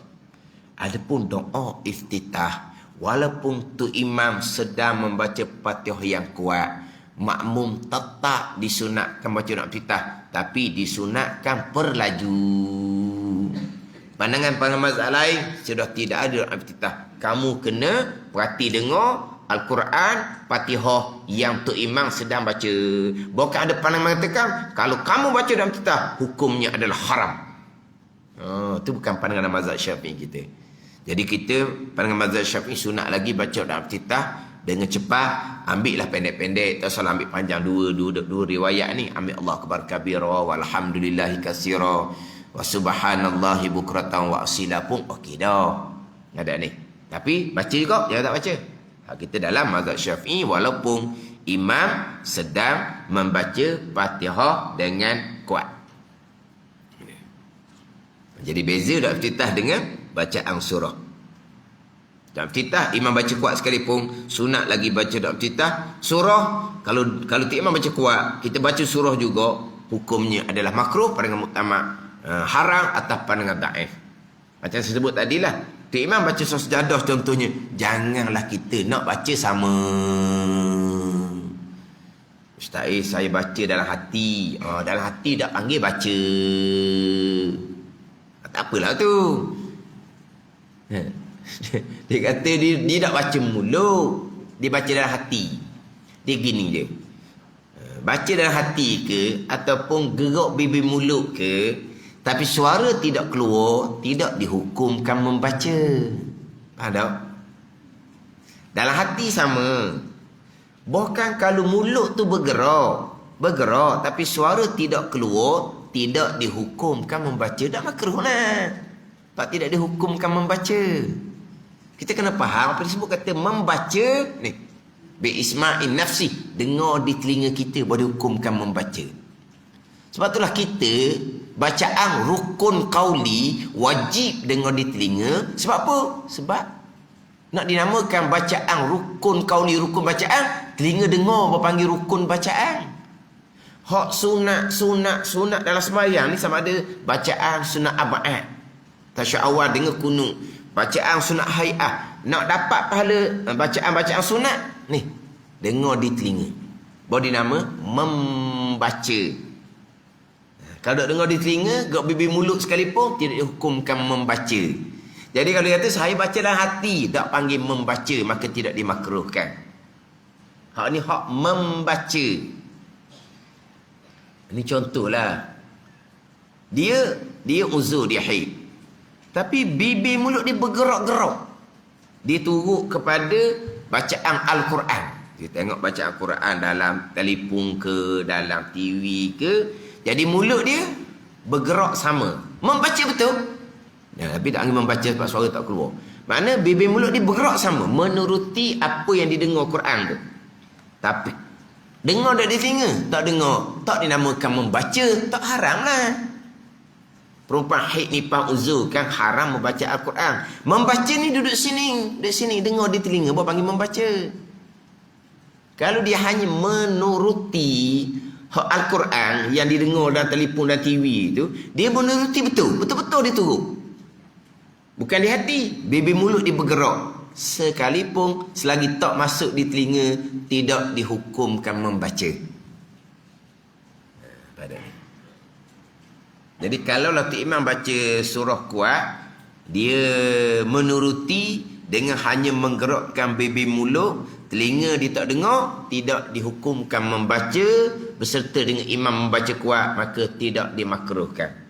Adapun doa iftitah, walaupun tu imam sedang membaca Fatihah yang kuat, makmum tetap disunatkan baca doa iftitah, tapi disunatkan perlaju. Pandangan mazhab lain sudah tidak ada doa iftitah. Kamu kena perhati dengar Al-Quran, Fatihah yang tu imam sedang baca. Bukan ada pandangan mengatakan kalau kamu baca dalam iftitah hukumnya adalah haram. Itu bukan pandangan mazhab Syafi'i kita. Jadi kita pandangan mazhab Syafi'i sunat lagi baca dalam iftitah dengan cepat. Ambillah pendek-pendek, tak salah ambil panjang dua riwayat ni. Ambil Allah akbar kabira walhamdulillahi katsira wa subhanallahi bukratan wa asila pun okey dah. Ada ni. Tapi baca juga, jangan tak baca. Kita dalam mazhab Syafi'i walaupun imam sedang membaca Fatihah dengan kuat. Jadi beza doa iftitah dengan bacaan surah. Doa iftitah imam baca kuat sekalipun, sunat lagi baca doa iftitah. Surah kalau tak imam baca kuat, kita baca surah juga, hukumnya adalah makruh pandangan muktamad, haram atas pandangan dhaif. Macam saya sebut tadilah, tak imam baca surah Sajadah contohnya, janganlah kita nak baca sama. Ustaz, saya baca dalam hati. Dalam hati tak panggil baca. Tak apalah tu. Dia kata dia tak baca mulut, dia baca dalam hati. Dia gini je. Baca dalam hati ke ataupun gerak bibir mulut ke, tapi suara tidak keluar, tidak dihukumkan membaca. Faham tak? Dalam hati sama. Bahkan kalau mulut tu bergerak tapi suara tidak keluar, tidak dihukumkan membaca. Tak makruh lah. Tak tidak dihukumkan membaca. Kita kena faham apa disebut kata membaca ni. Bi isma'in nafsi, dengar di telinga kita boleh dihukumkan membaca. Sebab itulah kita bacaan rukun qauli wajib dengar di telinga. Sebab apa? Sebab nak dinamakan bacaan rukun qauli, rukun bacaan, telinga dengar berpanggil rukun bacaan. Hak sunat dalam sembahyang ni sama ada bacaan sunat abad, tasyahud awal dengan kunut, bacaan sunat hai'ah. Nak dapat pahala bacaan-bacaan sunat ni, dengar di telinga, baru dinama membaca. Kalau tak dengar di telinga, gerak bibir mulut sekalipun tidak dihukumkan membaca. Jadi kalau dia kata saya baca dalam hati, tak panggil membaca, maka tidak dimakruhkan. Hak ni hak membaca. Ini contohlah. Dia uzur, dia haid. Tapi bibir mulut dia bergerak-gerak. Dia turut kepada bacaan Al-Quran. Kita tengok bacaan Al-Quran dalam telefon ke, dalam TV ke. Jadi mulut dia bergerak sama. Membaca betul. Tapi tak angin membaca sebab suara tak keluar. Maknanya bibir mulut dia bergerak sama, menuruti apa yang didengar Quran tu. Tapi dengar tak di telinga, tak dengar, tak dinamakan membaca, tak haram lah. Perempuan haid ni pang uzur kan haram membaca Al-Quran. Membaca ni duduk sini, dengar di telinga, baru panggil membaca. Kalau dia hanya menuruti Al-Quran yang didengar dalam telefon dan TV tu, dia menuruti betul-betul dia turut. Bukan di hati, bibir mulut dia bergerak. Sekalipun selagi tak masuk di telinga, tidak dihukumkan membaca. Jadi kalau Latif Imam baca surah kuat, dia menuruti dengan hanya menggerakkan bibir mulut, telinga dia tak dengar, tidak dihukumkan membaca beserta dengan imam membaca kuat, maka tidak dimakruhkan.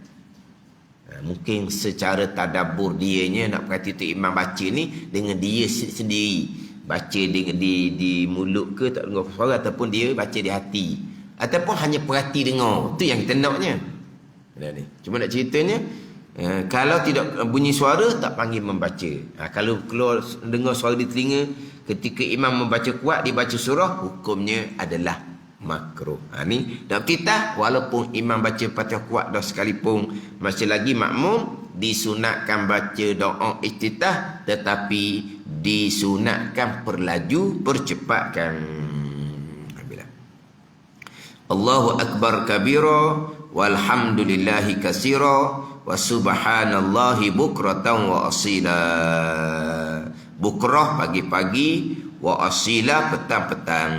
Mungkin secara tadabbur dianya nak berkata tu imam baca ni dengan dia sendiri, baca di mulut ke tak dengar suara, ataupun dia baca di hati, ataupun hanya perhati dengar. Tu yang kita naknya. Cuma nak ceritanya, kalau tidak bunyi suara tak panggil membaca. Kalau keluar dengar suara di telinga ketika imam membaca kuat, dia baca surah, hukumnya adalah makruh. Ni dan kita walaupun imam baca Fatihah kuat dah sekalipun, masih lagi makmum disunatkan baca doa iftitah, tetapi disunatkan percepatkan. Allahu akbar kabira walhamdulillahi katsira wa subhanallahi bukratan wa asila. Bukrah pagi-pagi, wa asila petang-petang.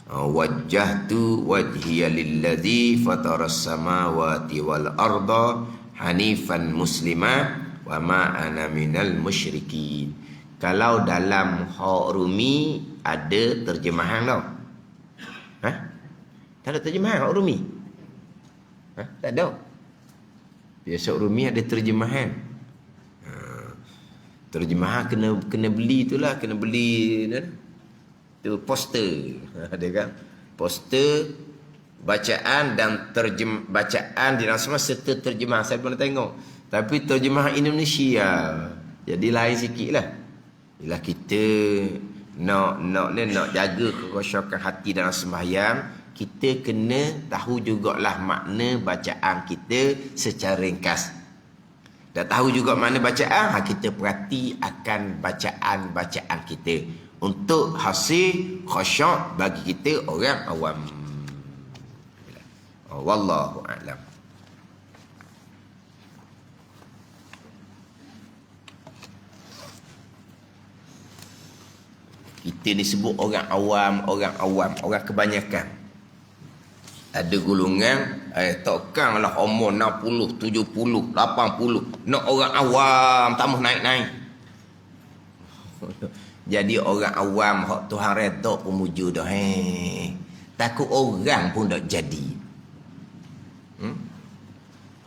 Wajjahtu wajhiya lilladzi fataras samawati wal arda hanifan muslima wa ma ana minal musyrikin. Kalau dalam hak Rumi ada terjemahan tau. Tak ada terjemahan hak Rumi. Tak ada. Biasa Rumi ada terjemahan. Terjemahan kena beli itulah, kena beli tu poster. Ada kan? Poster bacaan dan bacaan di dalam semua serta terjemahan. Saya pernah tengok. Tapi terjemahan Indonesia. Jadi lain sikitlah. Bila kita nak jaga kekosyakan hati dalam sembahyang, kita kena tahu jugalah makna bacaan kita secara ringkas. Dah tahu juga makna bacaan, kita perhati akan bacaan-bacaan kita untuk hasil khusyuk bagi kita orang awam. Wallahu a'lam. Kita disebut orang awam, orang kebanyakan. Ada golongan takkanlah umur 60, 70, 80 nak orang awam tak mahu naik-naik. Jadi orang awam hak Tuhan redha pun wujud dah. Takut orang pun dak jadi.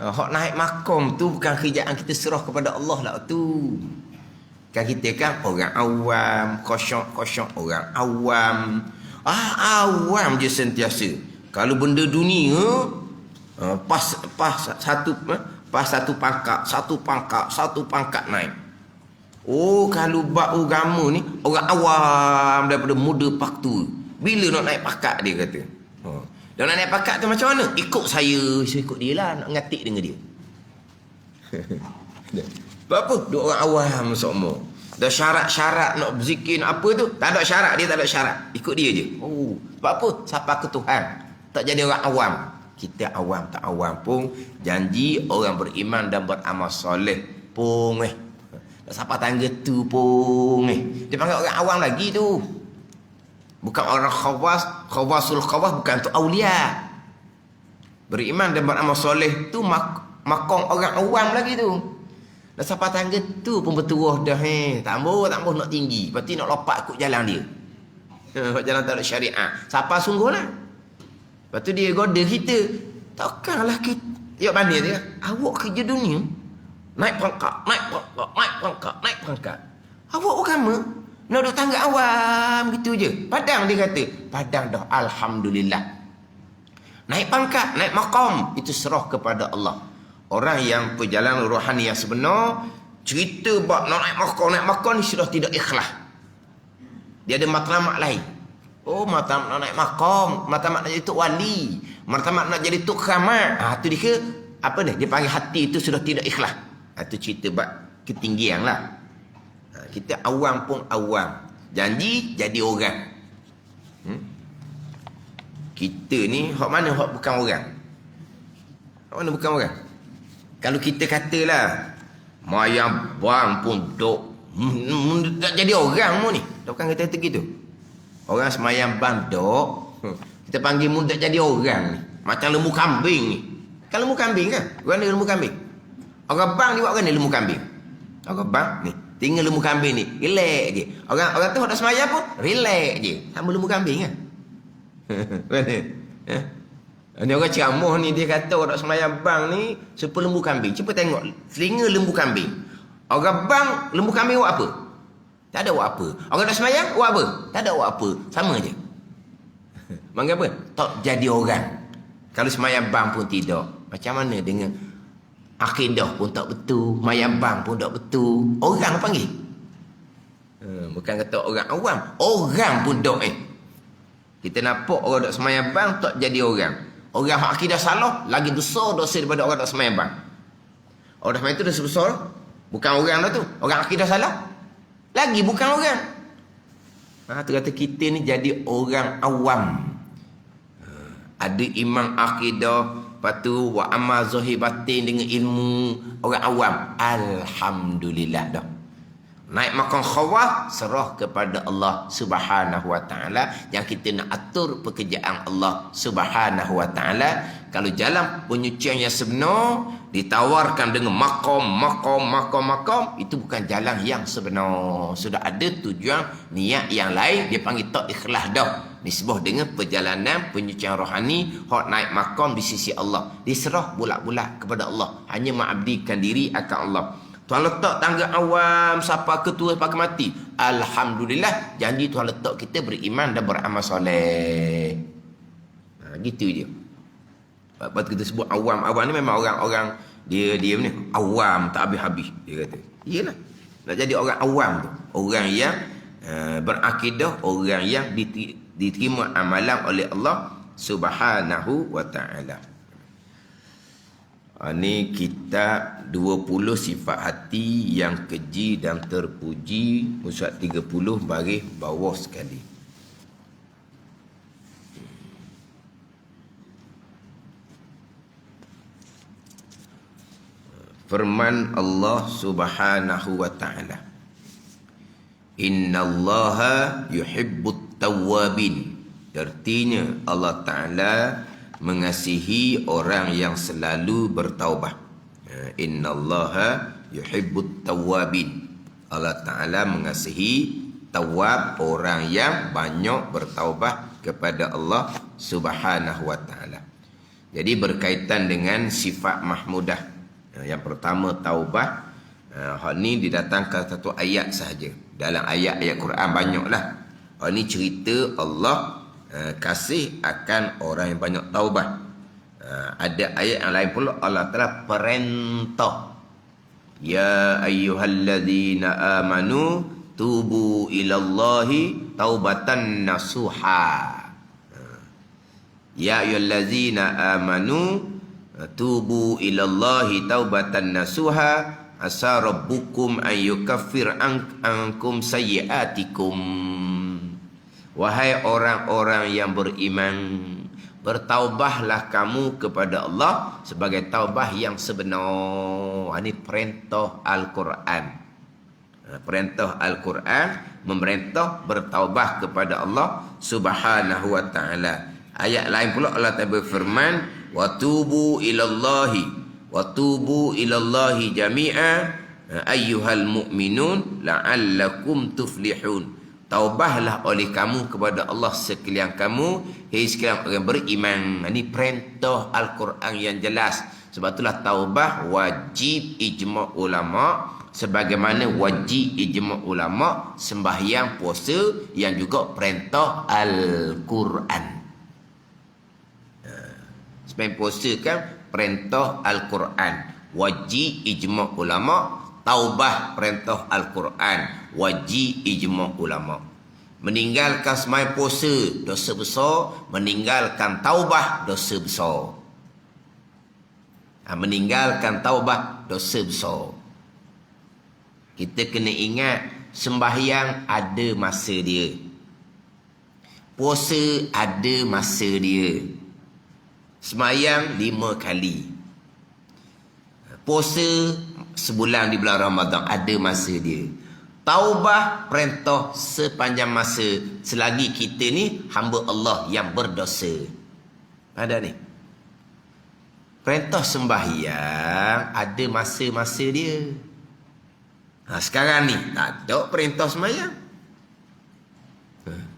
Hak naik makom tu bukan kerjaan kita, serah kepada Allah lah tu. Kan kita kan orang awam, kosong orang awam. Awam je sentiasa. Kalau benda dunia pas satu pangkat naik. Kalau bab agama ni orang awam daripada muda pak tu. Bila nak naik pakat dia kata. Dan nak naik pakat tu macam mana? Ikut saya ikut dia lah, nak ngatik dengan dia. Sebab apa? Dua orang awam semua. Dah syarat-syarat nak berzikir apa tu, tak ada syarat, dia tak ada syarat. Ikut dia je. Sebab apa? Siapa ke Tuhan? Tak jadi orang awam. Kita awam tak awam pun janji orang beriman dan beramal soleh pun tak siapa tangga tu pun dia panggil orang awam lagi tu. Bukan orang khawasul khawas, bukan tu aulia. Beriman dan beramal soleh tu makom orang awam lagi tu. Dah siapa tangga tu pun bertuah dah. Tambah nak tinggi. Lepas tu nak lopak ikut jalan dia. Jalan tak ada syariat. Siapa sungguh lah. Lepas tu dia goda kita. Takkanlah kita. Tengok mana dia. Awak kerja dunia. Naik pangkat. Awak agama. Nak duduk tangga awam gitu je. Padang dia kata. Padang dah. Alhamdulillah. Naik pangkat. Naik maqam. Itu serah kepada Allah. Orang yang perjalanan rohani yang sebenar, cerita bab nak naik makam ni sudah tidak ikhlas. Dia ada matlamat lain. Matlamat nak naik makam, matlamat nak jadi tok wali, matlamat nak jadi tok keramat. Tu dia apa ni? Dia panggil hati itu sudah tidak ikhlas. Itu cerita bab ketinggian lah. Kita awam pun awam. Janji jadi orang. Kita ni hak mana hak bukan orang? Hak mana bukan orang? Kalau kita katalah mayang bang pun dok tak jadi orang mu ni. Bukan kata gitu. Orang semayang bang dok, kita panggil mu tak jadi orang ni. Macam lembu kambing ni. Kan lembu kambing kan? Orang ni lembu kambing. Orang bang ni buat kan lembu kambing. Orang bang ni tinggal lembu kambing ni, relax je. Orang tu nak semayang pun relax je. Sama lembu kambing kan? Mana? Ni orang ceramah ni dia kata orang semayang bang ni seperti lembu kambing. Cuba tengok telinga lembu kambing. Orang bang lembu kambing buat apa? Tak ada buat apa. Orang nak semayang buat apa? Tak ada buat apa. Sama je. Panggil apa? Tak jadi orang. Kalau semayang bang pun tidak. Macam mana dengan akidah pun tak betul, semayang bang pun tak betul. Orang panggil. Bukan kata orang awam. Orang pun tak Kita nampak orang tak semayang bang tak jadi orang. Orang akidah salah lagi besar dosa daripada orang tak semayang bang. Orang semayang itu dosa besar. Bukan orang dah tu. Orang akidah salah lagi bukan orang. Tu kata kita ni jadi orang awam. Ada imam akidah, lepas tu wa amal zahir batin dengan ilmu, orang awam. Alhamdulillah dah. Naik makan khawah, serah kepada Allah Subhanahu wa ta'ala. Yang kita nak atur pekerjaan Allah Subhanahu wa ta'ala. Kalau jalan penyucian yang sebenar, ditawarkan dengan makom, itu bukan jalan yang sebenar. Sudah ada tujuan, niat yang lain, dia panggil tak ikhlas dah. Nisbah dengan perjalanan penyucian rohani, hak naik makom di sisi Allah. Diserah bulat-bulat kepada Allah. Hanya mengabdikan diri akan Allah. Tuhan letak tangga awam, siapa ketua, siapa mati. Alhamdulillah, janji Tuhan letak kita beriman dan beramal soleh. Gitu je. Lepas kita sebut awam. Awam ni memang orang-orang dia ni awam tak habis-habis. Dia kata, iyalah. Nak jadi orang awam tu. Orang yang berakidah, orang yang diterima amalan oleh Allah Subhanahu wa ta'ala. Ini kitab 20 sifat hati yang keji dan terpuji, muka 30 baris bawah sekali. Firman Allah Subhanahu wa ta'ala, Innallaha yuhibbut tawwabin. Artinya Allah Ta'ala mengasihi orang yang selalu bertaubat. Innallaha yuhibbut tawwabin. Allah Ta'ala mengasihi tawab, orang yang banyak bertaubat kepada Allah Subhanahu wa ta'ala. Jadi berkaitan dengan sifat mahmudah. Yang pertama taubat. Hal ni didatangkan satu ayat sahaja. Dalam ayat-ayat Quran banyaklah. Hal ni cerita Allah kasih akan orang yang banyak taubat. Ada ayat yang lain pula Allah telah perintah, ya ayyuhalladzina amanu tubu ilallahi taubatan nasuha. Ya ayyuhalladzina amanu tubu ilallahi taubatan nasuha asa rabbukum an yukaffir ankum sayyiatikum. Wahai orang-orang yang beriman, bertaubahlah kamu kepada Allah sebagai taubah yang sebenar. Ini perintah Al-Quran. Perintah Al-Quran memerintah bertaubah kepada Allah Subhanahu wa ta'ala. Ayat lain pula Allah Ta'ala berfirman, wa tubu ilallahi jami'a ayyuhal mu'minun la'allakum tuflihun. Taubahlah oleh kamu kepada Allah sekalian kamu, hei sekalian orang beriman. Ini perintah Al-Quran yang jelas. Sebab itulah taubah wajib ijma' ulama, sebagaimana wajib ijma' ulama sembahyang, puasa yang juga perintah Al-Quran. Sembahyang puasa kan perintah Al-Quran, wajib ijma' ulama. Taubah perintah Al-Quran, wajib ijma' ulama. Meninggalkan sembahyang puasa dosa besar, meninggalkan taubah dosa besar. Meninggalkan taubah dosa besar. Kita kena ingat, sembahyang ada masa dia, puasa ada masa dia. Sembahyang 5 kali, puasa sebulan di bulan Ramadan ada masa dia. Taubah perintah sepanjang masa selagi kita ni hamba Allah yang berdosa. Ada ni. Perintah sembahyang ada masa-masa dia. Sekarang ni tak ada perintah sembahyang.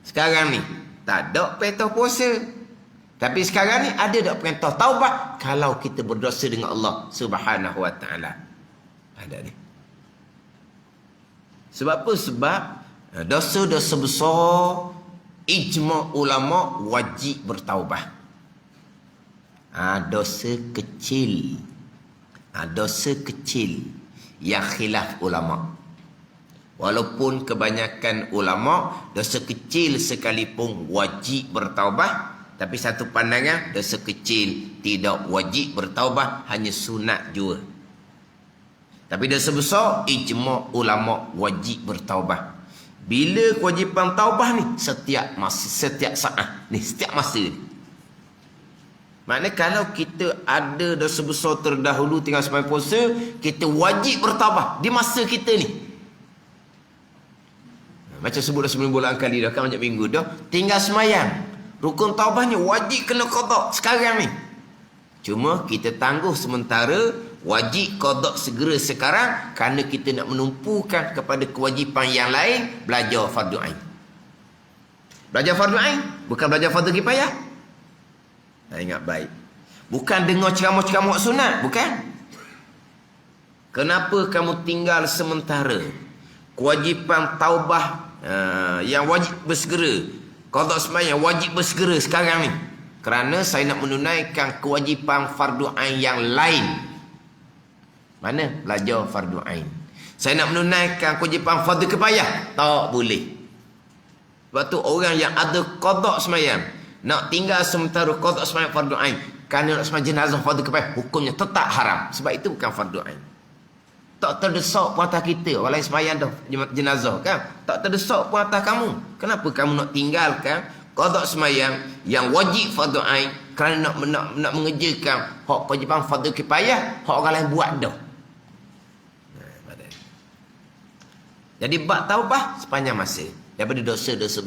Sekarang ni tak ada perintah puasa. Tapi sekarang ni ada tak perintah taubah kalau kita berdosa dengan Allah Subhanahu wa ta'ala. Ada ni. Sebab apa? Sebab dosa-dosa besar ijma' ulama wajib bertaubah. Dosa kecil, dosa kecil yang khilaf ulama. Walaupun kebanyakan ulama dosa kecil sekalipun wajib bertaubah, tapi satu pandangan dosa kecil tidak wajib bertaubah, hanya sunat jua. Tapi dosa besar ijma' ulama wajib bertaubah. Bila kewajipan taubah ni? Setiap masa, setiap saat ni, setiap masa ni. Maknanya kalau kita ada dosa besar terdahulu tinggal sembahyang puasa, kita wajib bertaubah di masa kita ni. Macam sebut dah 9 bulan kali dah kan, banyak minggu dah. Tinggal sembahyang, rukun taubahnya wajib kena qada sekarang ni. Cuma kita tangguh sementara, wajib qada segera sekarang kerana kita nak menumpukan kepada kewajipan yang lain, belajar fardu ain. Belajar fardu ain bukan belajar fardu kifayah. Ingat baik. Bukan dengar ceramah-ceramah sunat, bukan. Kenapa kamu tinggal sementara kewajipan taubah yang wajib bersegera, qada sembahyang wajib bersegera sekarang ni? Kerana saya nak menunaikan kewajipan fardu ain yang lain. Mana? Belajar fardu ain. Saya nak menunaikan kewajipan fardu kifayah, tak boleh. Sebab tu orang yang ada qada sembahyang, Nak tinggal sementara qada sembahyang fardu ain, kerana nak sembahyang jenazah fardu kifayah, hukumnya tetap haram. Sebab itu bukan fardu ain. Tak terdesak pun atas kita. Orang lain sembahyang dah jenazah kan. Tak terdesak pun atas kamu. Kenapa kamu nak tinggalkan qada sembahyang yang wajib fardu ain kerana nak mengerjakan hak kewajipan fardu kifayah, hak orang lain buat dah. Jadi bab taubah sepanjang masa. Daripada dosa-dosa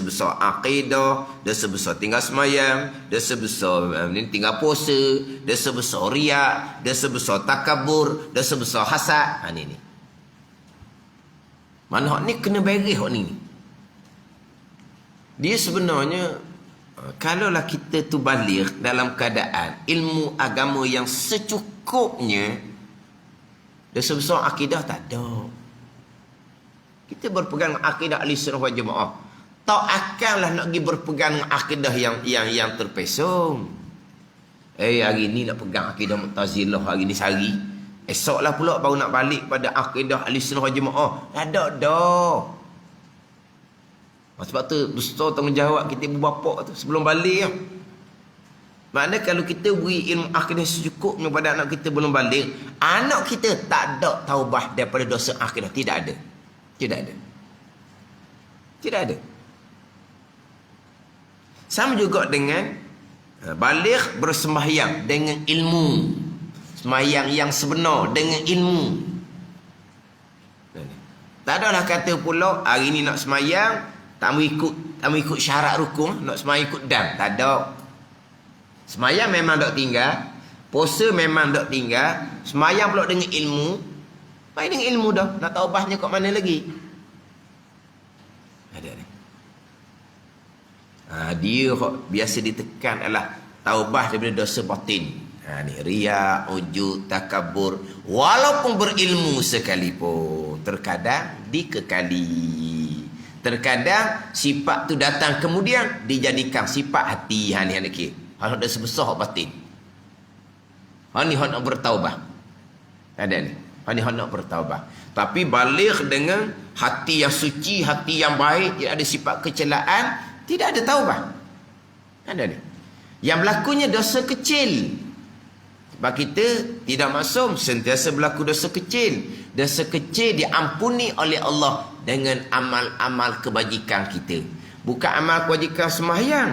besar akidah, dosa besar tinggal semayang, dosa besar tinggal puasa, dosa besar riak, dosa besar takabur, dosa besar hasad. Ni. Mana hak ni kena beres hak ni. Dia sebenarnya kalaulah kita tu balik dalam keadaan ilmu agama yang secukupnya, dosa besar akidah tak ada. Kita berpegang akidah ahli sunnah wal jamaah. Tak akanlah nak pergi berpegang akidah yang terpesong. Hari ni nak pegang akidah Mu'tazilah, hari ni sehari. Esoklah pula baru nak balik pada akidah ahli sunnah wal jamaah. Ada dah. Sebab tu besar tanggungjawab kita ibu bapa tu sebelum balik. Maknanya kalau kita beri ilmu akidah secukupnya pada anak kita belum balik, anak kita tak ada taubah daripada dosa akidah. Tidak ada. Tidak ada. Sama juga dengan balik bersembahyang dengan ilmu. Sembahyang yang sebenar dengan ilmu. Tak adalah kata pula hari ni nak sembahyang tak mau ikut syarat rukun, nak sembahyang ikut dam. Tak ada. Sembahyang memang tak tinggal, puasa memang tak tinggal, sembahyang pula dengan ilmu. Baik dengan ilmu dah. Nak taubahnya kat mana lagi? Ada ni. Dia biasa ditekan adalah taubah daripada dosa batin. Ni riak, ujub, takabur. Walaupun berilmu sekalipun, terkadang dikekali. Terkadang sifat tu datang kemudian dijadikan sifat hati. Ni anak kira. Hal dosa besar batin. Ni nak bertaubah. Ada ni. Hanya nak bertaubah. Tapi balik dengan hati yang suci, hati yang baik, tidak ada sifat kecelaan, tidak ada taubah. Ada ni. Yang berlakunya dosa kecil. Sebab kita tidak maksum, sentiasa berlaku dosa kecil. Dosa kecil diampuni oleh Allah dengan amal-amal kebajikan kita. Bukan amal kebajikan sembahyang.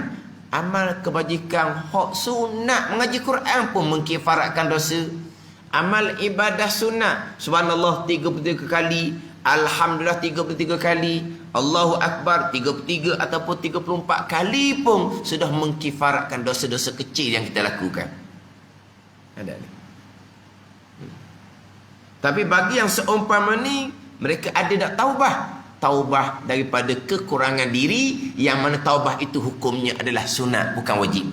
Amal kebajikan hak sunat mengaji Quran pun mengkifaratkan dosa. Amal ibadah sunat, subhanallah 33 kali, alhamdulillah 33 kali, Allahu Akbar 33 ataupun 34 kali pun sudah mengkifaratkan dosa-dosa kecil yang kita lakukan. Ada ni. Tapi bagi yang seumpama ni, mereka ada tak taubah? Taubah daripada kekurangan diri, yang mana taubah itu hukumnya adalah sunat, bukan wajib.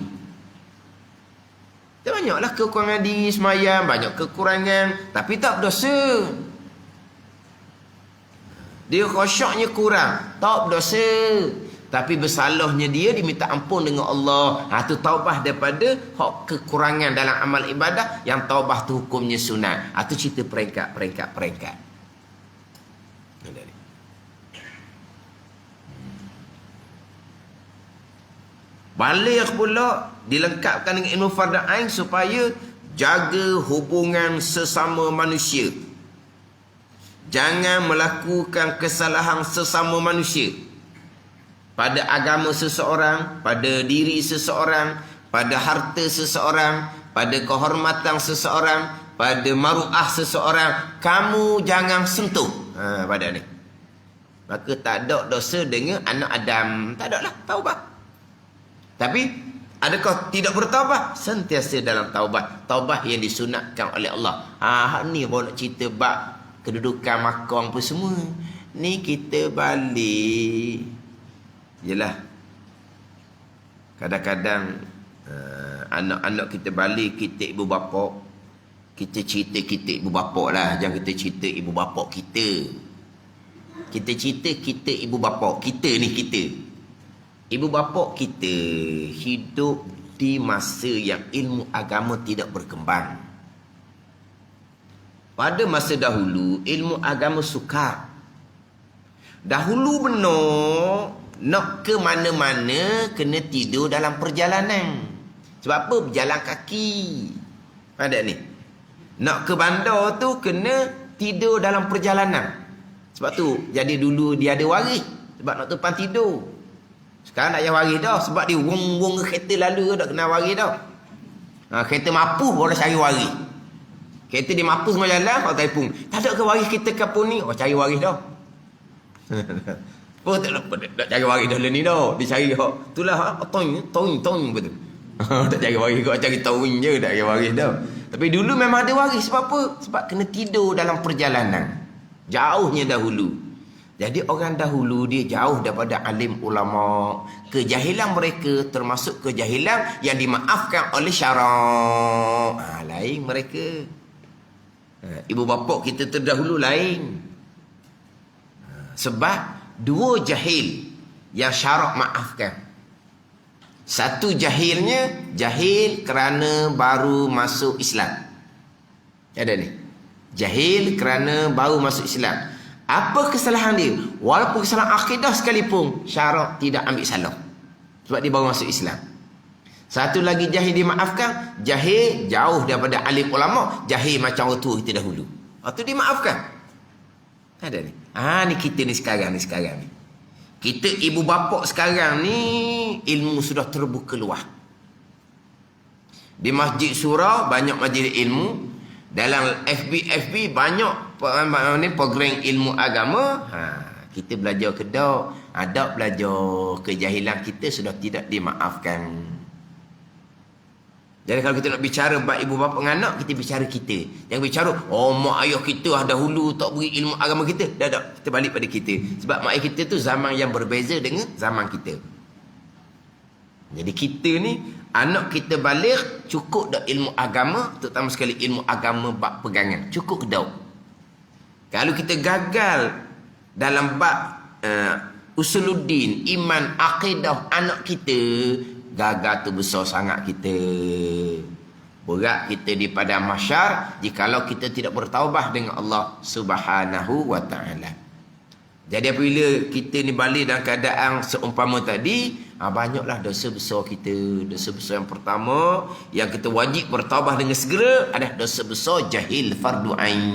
Banyaklah kekurangan diri semayang, banyak kekurangan, tapi tak berdosa. Dia khusyuknya kurang, tak berdosa. Tapi bersalahnya dia diminta ampun dengan Allah. Itu taubah daripada hak kekurangan dalam amal ibadah, yang taubah tu hukumnya sunat. Itu cerita peringkat. Balik pula dilengkapkan dengan ilmu fardu ain supaya jaga hubungan sesama manusia. Jangan melakukan kesalahan sesama manusia. Pada agama seseorang, pada diri seseorang, pada harta seseorang, pada kehormatan seseorang, pada maruah seseorang, kamu jangan sentuh. Pada ni. Maka tak ada dosa dengan anak Adam. Tak ada lah, taubah. Tapi adakah tidak bertaubah? Sentiasa dalam taubah. Taubah yang disunatkan oleh Allah. Ni baru nak cerita bab kedudukan makam apa semua. Ni kita balik. Yelah. Kadang-kadang anak-anak kita balik, kita ibu bapa. Kita cerita kita ibu bapa lah. Jangan kita cerita ibu bapa kita. Kita cerita kita ibu bapa. Kita ni kita. Ibu bapa kita hidup di masa yang ilmu agama tidak berkembang. Pada masa dahulu, ilmu agama sukar. Dahulu benar, Nak ke mana-mana kena tidur dalam perjalanan. Sebab apa? Berjalan kaki. Ada ni. Nak ke bandar tu kena tidur dalam perjalanan. Sebab tu jadi dulu dia ada waris. Sebab nak tumpang tidur. Sekarang tak payah waris dah. Sebab dia wong-wong kereta lalu tak kena waris dah. Kereta mapuh boleh cari waris. Kereta dia mapuh semua jalan, orang telefon. Tak ada ke waris kita kampung ni? Cari waris dah. Oh, tak cari waris dah ni dah. Dia cari hak. Itulah tong betul. Tak cari waris kau cari tong je, tak cari waris dah. Tapi dulu memang ada waris. Sebab apa? Sebab kena tidur dalam perjalanan. Jauhnya dahulu. Jadi orang dahulu dia jauh daripada alim ulama. Kejahilan mereka termasuk kejahilan yang dimaafkan oleh syarak. Lain mereka. Ibu bapa kita terdahulu lain. Sebab dua jahil yang syarak maafkan. Satu jahilnya, jahil kerana baru masuk Islam. Ada ni. Jahil kerana baru masuk Islam. Apa kesalahan dia? Walaupun kesalahan akidah sekalipun, syarak tidak ambil salah. Sebab dia baru masuk Islam. Satu lagi jahil dimaafkan, jahil jauh daripada alim ulama, jahil macam orang tua kita dahulu. Itu dimaafkan. Ada ni. Ni kita ni sekarang ni. Kita ibu bapa sekarang ni ilmu sudah terbuka luas. Di Masjid Surau banyak majlis ilmu. Dalam FB banyak program ilmu agama. Kita belajar kedok, adab belajar, kejahilan kita sudah tidak dimaafkan. Jadi kalau kita nak bicara bab ibu bapa dengan anak, kita bicara kita. Jangan bicara, mak ayah kita dahulu tak beri ilmu agama kita. Dah. Kita balik pada kita. Sebab mak ayah kita tu zaman yang berbeza dengan zaman kita. Jadi kita ni, anak kita balik, cukup dah ilmu agama, terutama sekali ilmu agama bab pegangan. Cukup ke tak? Kalau kita gagal dalam bab usuluddin, iman, akidah anak kita, gagal tu besar sangat kita. Berat kita di padang mahsyar jikalau kita tidak bertaubah dengan Allah Subhanahu wa taala. Jadi apabila kita ni balik dalam keadaan seumpama tadi, banyaklah dosa besar kita. Dosa besar yang pertama yang kita wajib bertaubah dengan segera adalah dosa besar jahil fardu ain.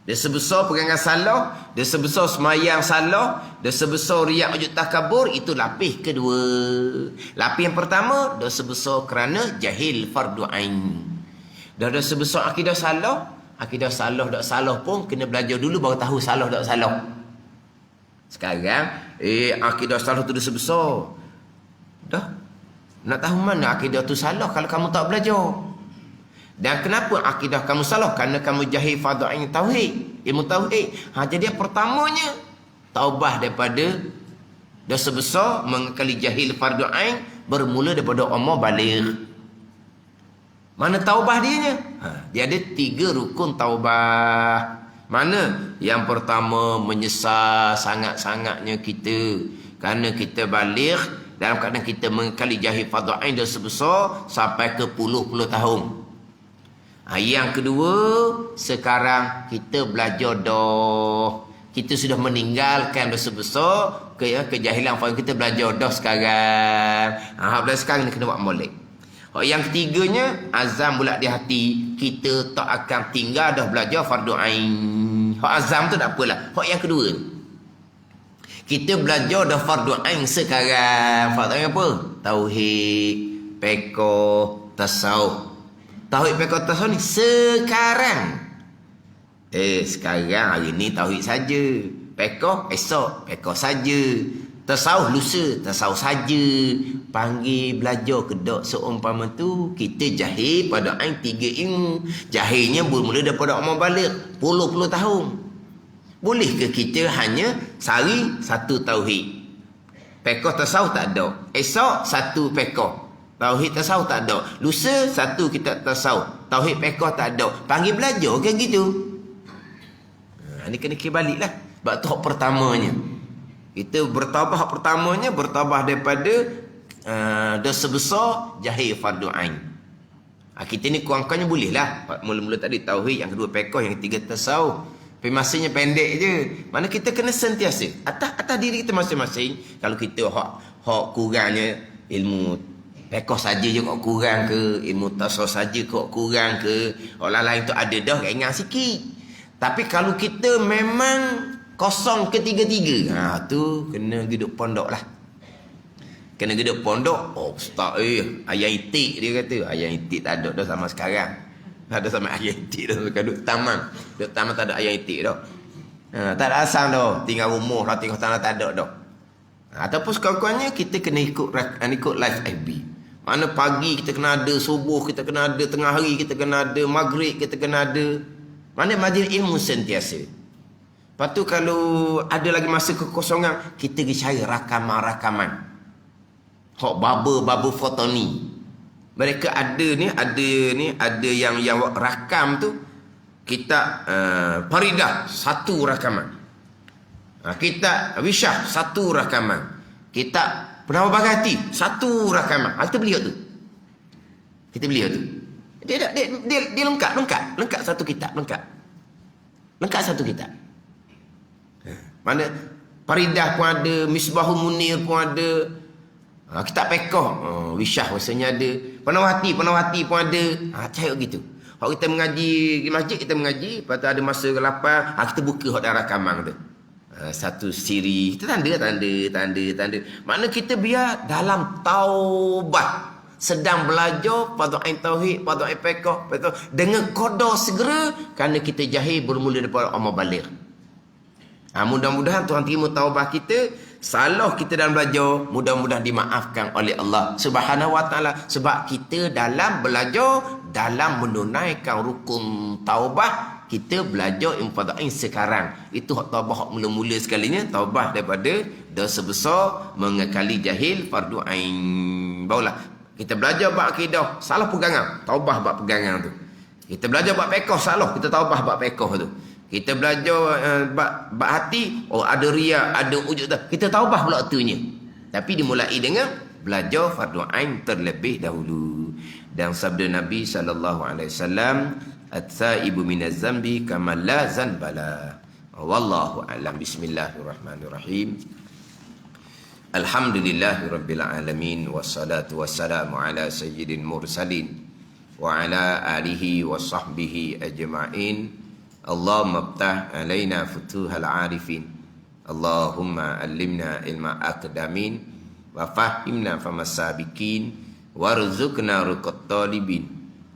Dosa besar pegangan salah, dosa besar semayang salah, dosa besar riak ujud takabur, itu lapis kedua. Lapis yang pertama, dosa besar kerana jahil fardu ain. Dan dosa besar akidah salah tak salah pun kena belajar dulu baru tahu salah tak salah. Sekarang akidah salah tu dosa besar. Dah. Nak tahu mana akidah tu salah kalau kamu tak belajar? Dan kenapa akidah kamu salah? Kerana kamu jahil fardu ain tauhid, ilmu tauhid. Jadi yang pertamanya taubah daripada dosa besar mengekali jahil fardu ain bermula daripada umur baligh. Mana taubah dianya? Dia ada 3 rukun taubah. Mana? Yang pertama, menyesal sangat-sangatnya kita kerana kita baligh dalam keadaan kita mengekali jahil fardu ain dosa besar sampai ke puluh-puluh tahun. Yang kedua, sekarang kita belajar dah. Kita sudah meninggalkan dosa besar, kejahilan kita belajar dah sekarang. Belajar sekarang ni kena buat molek. Yang ketiganya, azam bulat di hati. Kita tak akan tinggal dah belajar fardu ain. Azam tu tak apalah. Yang kedua, kita belajar dah fardu ain sekarang. Fardu ain apa? Tauhid, fiqh, tasawuf. Tauhid fiqh tasawuf ni sekarang. Sekarang hari ni tauhid saja. Fiqh esok, fiqh saja. Tasawuf lusa, tasawuf saja. Panggil belajar kedok seumpama tu kita jahil pada ain 3 ilmu. Jahilnya bermula daripada umur baligh, puluh-puluh tahun. Boleh ke kita hanya sehari satu tauhid? Fiqh tasawuf tak ada. Esok satu fiqh. Tauhid tasawuf tak ada. Lusa satu kitab tasawuf. Tauhid fiqh tak ada. Panggil belajar kan gitu. Ini kena kembali lah. Sebab tu hak pertamanya. Kita bertabah hak pertamanya. Bertabah daripada dosa besar jahil fardu ain. Kita ni kurang-kurangnya boleh lah. Mula-mula tadi tauhid. Yang kedua fiqh. Yang ketiga tasawuf. Tapi masanya pendek je. Mana kita kena sentiasa atas diri kita masing-masing. Kalau kita hak kurangnya ilmu pekoh saja je kok kurang ke, ilmu tasawuf saja kok kurang ke, orang lain tu ada dah ringan sikit. Tapi kalau kita memang kosong ketiga-tiga, tu kena duduk pondok lah. Kena duduk pondok. Oh ustaz ayat itik dia kata. Ayat itik tak ada dah sama sekarang. Tak ada sama ayat itik dah. Duduk taman. Duduk taman tak ada ayat itik dah. Tak ada asal dah. Tinggal rumah lah, tinggal tanah tak ada dah. Ataupun sekurang-kurangnya kita kena ikut live FB. Mana pagi kita kena ada, subuh kita kena ada, tengah hari kita kena ada, maghrib kita kena ada. Mana majlis ilmu sentiasa. Lepas tu kalau ada lagi masa kekosongan, kita pergi cari rakaman-rakaman. Hak baba foto ni. Mereka ada yang rakam tu kita Faridah satu rakaman. Kita Wisyah satu rakaman. Kita Penawar Bagati satu rakaman. Kita beli tu. Kita beli tu. Dia lengkap satu kitab, lengkap satu kitab. Mana Faridah pun ada, Misbahul Munir pun ada. Kitab pekoh, Wisyah rasanya ada. Penawati pun ada. Cari gitu. Kalau kita mengaji di masjid, kita mengaji. Lepas tu ada masa ke-8, kita buka hak dalam rakaman tu. Satu siri. Kita tanda. Makna kita biar dalam taubah. Sedang belajar pada ain tauhid, pada ain pekoh. Dengan qada segera. Kerana kita jahil bermula daripada amal baligh. Mudah-mudahan Tuhan terima taubah kita. Salah kita dalam belajar, mudah-mudahan dimaafkan oleh Allah Subhanahu wa taala. Sebab kita dalam belajar, dalam menunaikan rukun taubah, kita belajar ilmu fardhu sekarang. Itu hak taubah hak mula-mula sekalinya, taubah daripada dosa besar, mengekali jahil fardu ain. Barulah kita belajar bab akidah, salah pegangan, taubah bab pegangan tu. Kita belajar bab fiqh, salah, kita taubah bab fiqh tu. Kita belajar bab hati, ada riya, ada wujud, kita taubah pula itunya. Tapi dimulai dengan belajar fardu ain terlebih dahulu. Dan sabda Nabi SAW, at-thaibu minaz zambi kama la zanbala. Wallahu a'lam. Bismillahirrahmanirrahim. Alhamdulillahirabbil alamin, wassalatu wassalamu ala sayyidil mursalin wa ala alihi wa sahbihi ajma'in. Allahumma ftah alaina futuhal arifin. Allahumma allimna ilma aqdamin wa fahimna famasabikin warzuqna ruqat talibin.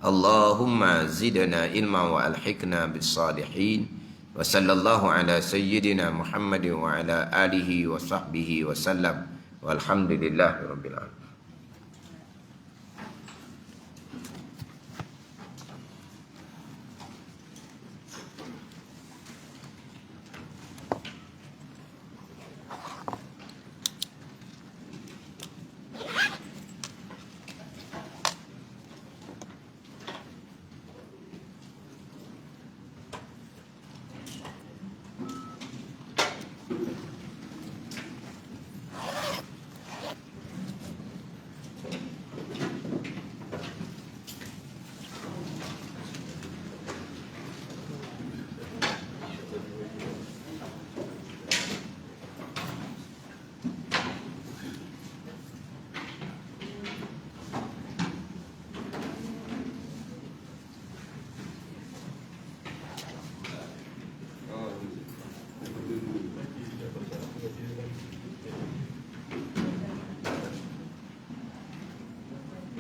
Allahumma zidna ilma wa alhiqna bis salihin. Wa sallallahu ala sayyidina Muhammadin wa ala alihi wa sahbihi wa sallam. Walhamdulillahirabbil alamin.